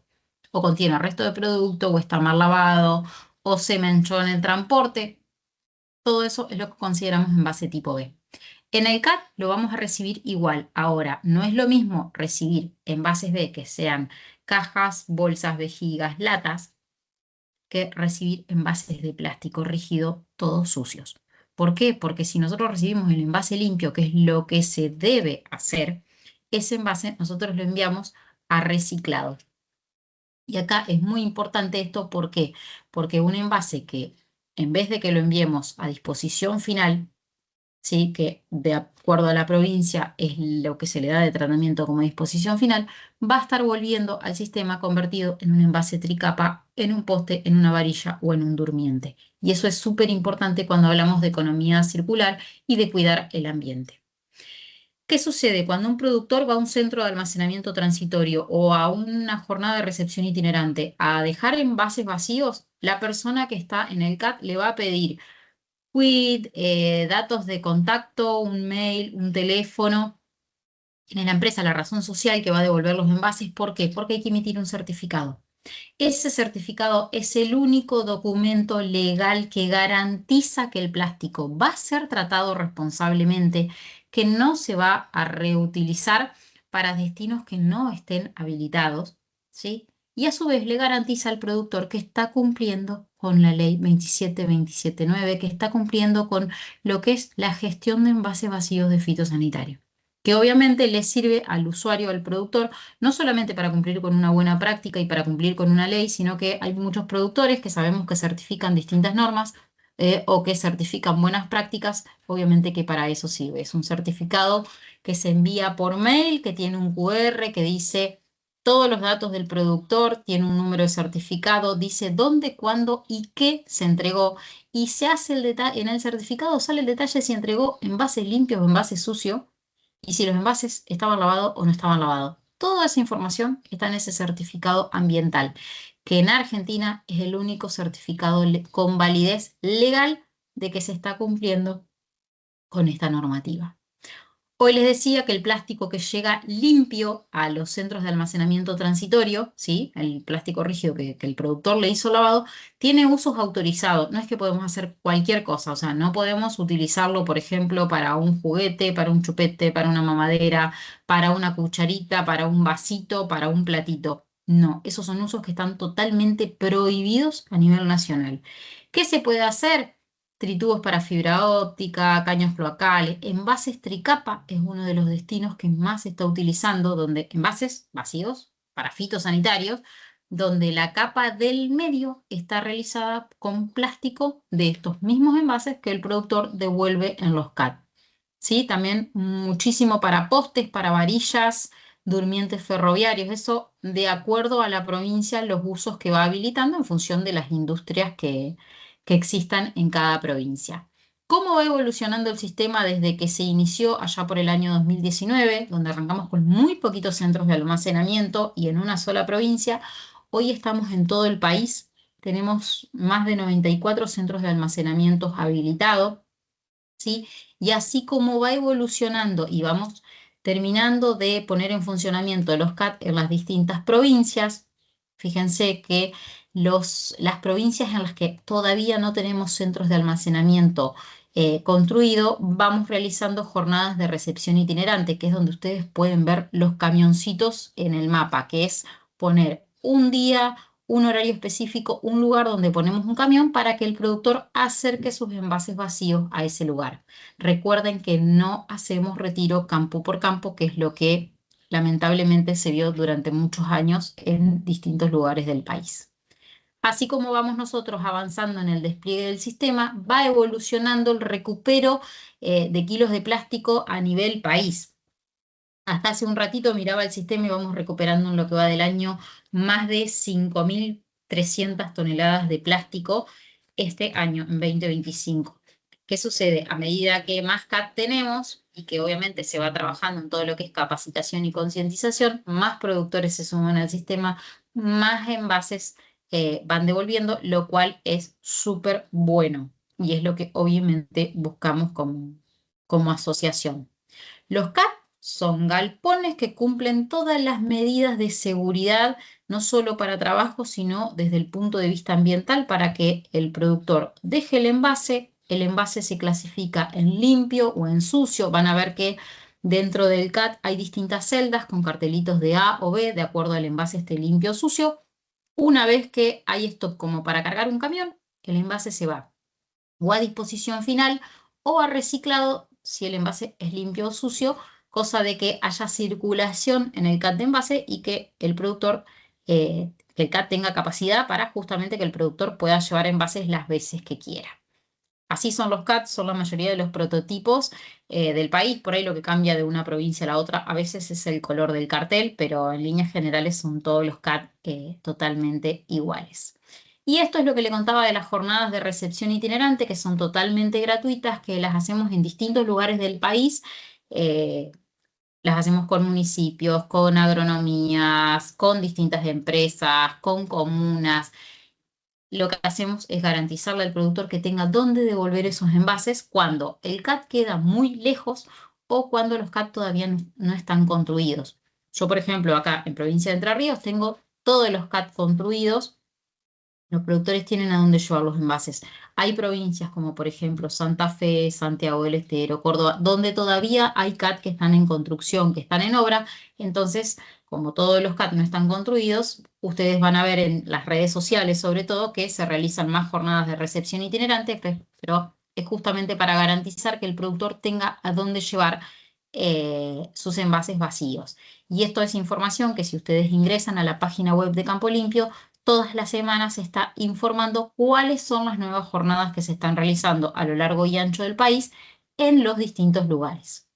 o contiene resto de producto, o está mal lavado, o se manchó en el transporte. Todo eso es lo que consideramos envase tipo B. En el CAT lo vamos a recibir igual. Ahora, no es lo mismo recibir envases B que sean cajas, bolsas, vejigas, latas, que recibir envases de plástico rígido todos sucios. ¿Por qué? Porque si nosotros recibimos el envase limpio, que es lo que se debe hacer, ese envase nosotros lo enviamos a reciclado. Y acá es muy importante esto, ¿por qué? Porque un envase que en vez de que lo enviemos a disposición final, ¿sí? Que de acuerdo a la provincia es lo que se le da de tratamiento como disposición final, va a estar volviendo al sistema convertido en un envase tricapa, en un poste, en una varilla o en un durmiente. Y eso es súper importante cuando hablamos de economía circular y de cuidar el ambiente. ¿Qué sucede cuando un productor va a un centro de almacenamiento transitorio o a una jornada de recepción itinerante a dejar envases vacíos? La persona que está en el CAT le va a pedir quit, datos de contacto, un mail, un teléfono. En la empresa, la razón social que va a devolver los envases. ¿Por qué? Porque hay que emitir un certificado. Ese certificado es el único documento legal que garantiza que el plástico va a ser tratado responsablemente, que no se va a reutilizar para destinos que no estén habilitados, ¿sí? Y a su vez le garantiza al productor que está cumpliendo con la ley 27279, que está cumpliendo con lo que es la gestión de envases vacíos de fitosanitario, que obviamente le sirve al usuario, al productor, no solamente para cumplir con una buena práctica y para cumplir con una ley, sino que hay muchos productores que sabemos que certifican distintas normas o que certifican buenas prácticas, obviamente que para eso sirve. Es un certificado que se envía por mail, que tiene un QR que dice todos los datos del productor, tiene un número de certificado, dice dónde, cuándo y qué se entregó. Y se hace el detalle, en el certificado sale el detalle si entregó envase limpio o envase sucio, y si los envases estaban lavados o no estaban lavados. Toda esa información está en ese certificado ambiental, que en Argentina es el único certificado con validez legal de que se está cumpliendo con esta normativa. Hoy les decía que el plástico que llega limpio a los centros de almacenamiento transitorio, ¿sí? El plástico rígido que el productor le hizo lavado, tiene usos autorizados. No es que podemos hacer cualquier cosa, o sea, no podemos utilizarlo, por ejemplo, para un juguete, para un chupete, para una mamadera, para una cucharita, para un vasito, para un platito. No, esos son usos que están totalmente prohibidos a nivel nacional. ¿Qué se puede hacer? Tritubos para fibra óptica, caños cloacales, envases tricapa es uno de los destinos que más se está utilizando, donde envases vacíos para fitosanitarios, donde la capa del medio está realizada con plástico de estos mismos envases que el productor devuelve en los CAT. ¿Sí? También muchísimo para postes, para varillas, durmientes ferroviarios, eso de acuerdo a la provincia, los usos que va habilitando en función de las industrias que existan en cada provincia. ¿Cómo va evolucionando el sistema desde que se inició allá por el año 2019, donde arrancamos con muy poquitos centros de almacenamiento y en una sola provincia? Hoy estamos en todo el país, tenemos más de 94 centros de almacenamiento habilitados, ¿sí? Y así como va evolucionando y vamos terminando de poner en funcionamiento los CAT en las distintas provincias, fíjense que las provincias en las que todavía no tenemos centros de almacenamiento construido, vamos realizando jornadas de recepción itinerante, que es donde ustedes pueden ver los camioncitos en el mapa, que es poner un día, un horario específico, un lugar donde ponemos un camión para que el productor acerque sus envases vacíos a ese lugar. Recuerden que no hacemos retiro campo por campo, que es lo que lamentablemente se vio durante muchos años en distintos lugares del país. Así como vamos nosotros avanzando en el despliegue del sistema, va evolucionando el recupero de kilos de plástico a nivel país. Hasta hace un ratito miraba el sistema y vamos recuperando en lo que va del año más de 5.300 toneladas de plástico este año, en 2025. ¿Qué sucede? A medida que más CAT tenemos y que obviamente se va trabajando en todo lo que es capacitación y concientización, más productores se suman al sistema, más envases van devolviendo, lo cual es súper bueno y es lo que obviamente buscamos como asociación. Los CAT son galpones que cumplen todas las medidas de seguridad, no solo para trabajo, sino desde el punto de vista ambiental, para que el productor deje el envase se clasifica en limpio o en sucio. Van a ver que dentro del CAT hay distintas celdas con cartelitos de A o B, de acuerdo al envase esté limpio o sucio. Una vez que hay esto como para cargar un camión, el envase se va o a disposición final o a reciclado si el envase es limpio o sucio, cosa de que haya circulación en el CAT de envase y que el productor, que el CAT tenga capacidad para justamente que el productor pueda llevar envases las veces que quiera. Así son los CAT, son la mayoría de los prototipos del país. Por ahí lo que cambia de una provincia a la otra a veces es el color del cartel, pero en líneas generales son todos los CAT totalmente iguales. Y esto es lo que le contaba de las jornadas de recepción itinerante, que son totalmente gratuitas, que las hacemos en distintos lugares del país. Las hacemos con municipios, con agronomías, con distintas empresas, con comunas. Lo que hacemos es garantizarle al productor que tenga dónde devolver esos envases cuando el CAT queda muy lejos o cuando los CAT todavía no están construidos. Yo, por ejemplo, acá en provincia de Entre Ríos tengo todos los CAT construidos. Los productores tienen a dónde llevar los envases. Hay provincias como por ejemplo Santa Fe, Santiago del Estero, Córdoba, donde todavía hay CAT que están en construcción, que están en obra. Entonces, como todos los CAT no están construidos, ustedes van a ver en las redes sociales sobre todo que se realizan más jornadas de recepción itinerante, pero es justamente para garantizar que el productor tenga a dónde llevar sus envases vacíos. Y esto es información que si ustedes ingresan a la página web de Campo Limpio, todas las semanas se está informando cuáles son las nuevas jornadas que se están realizando a lo largo y ancho del país en los distintos lugares.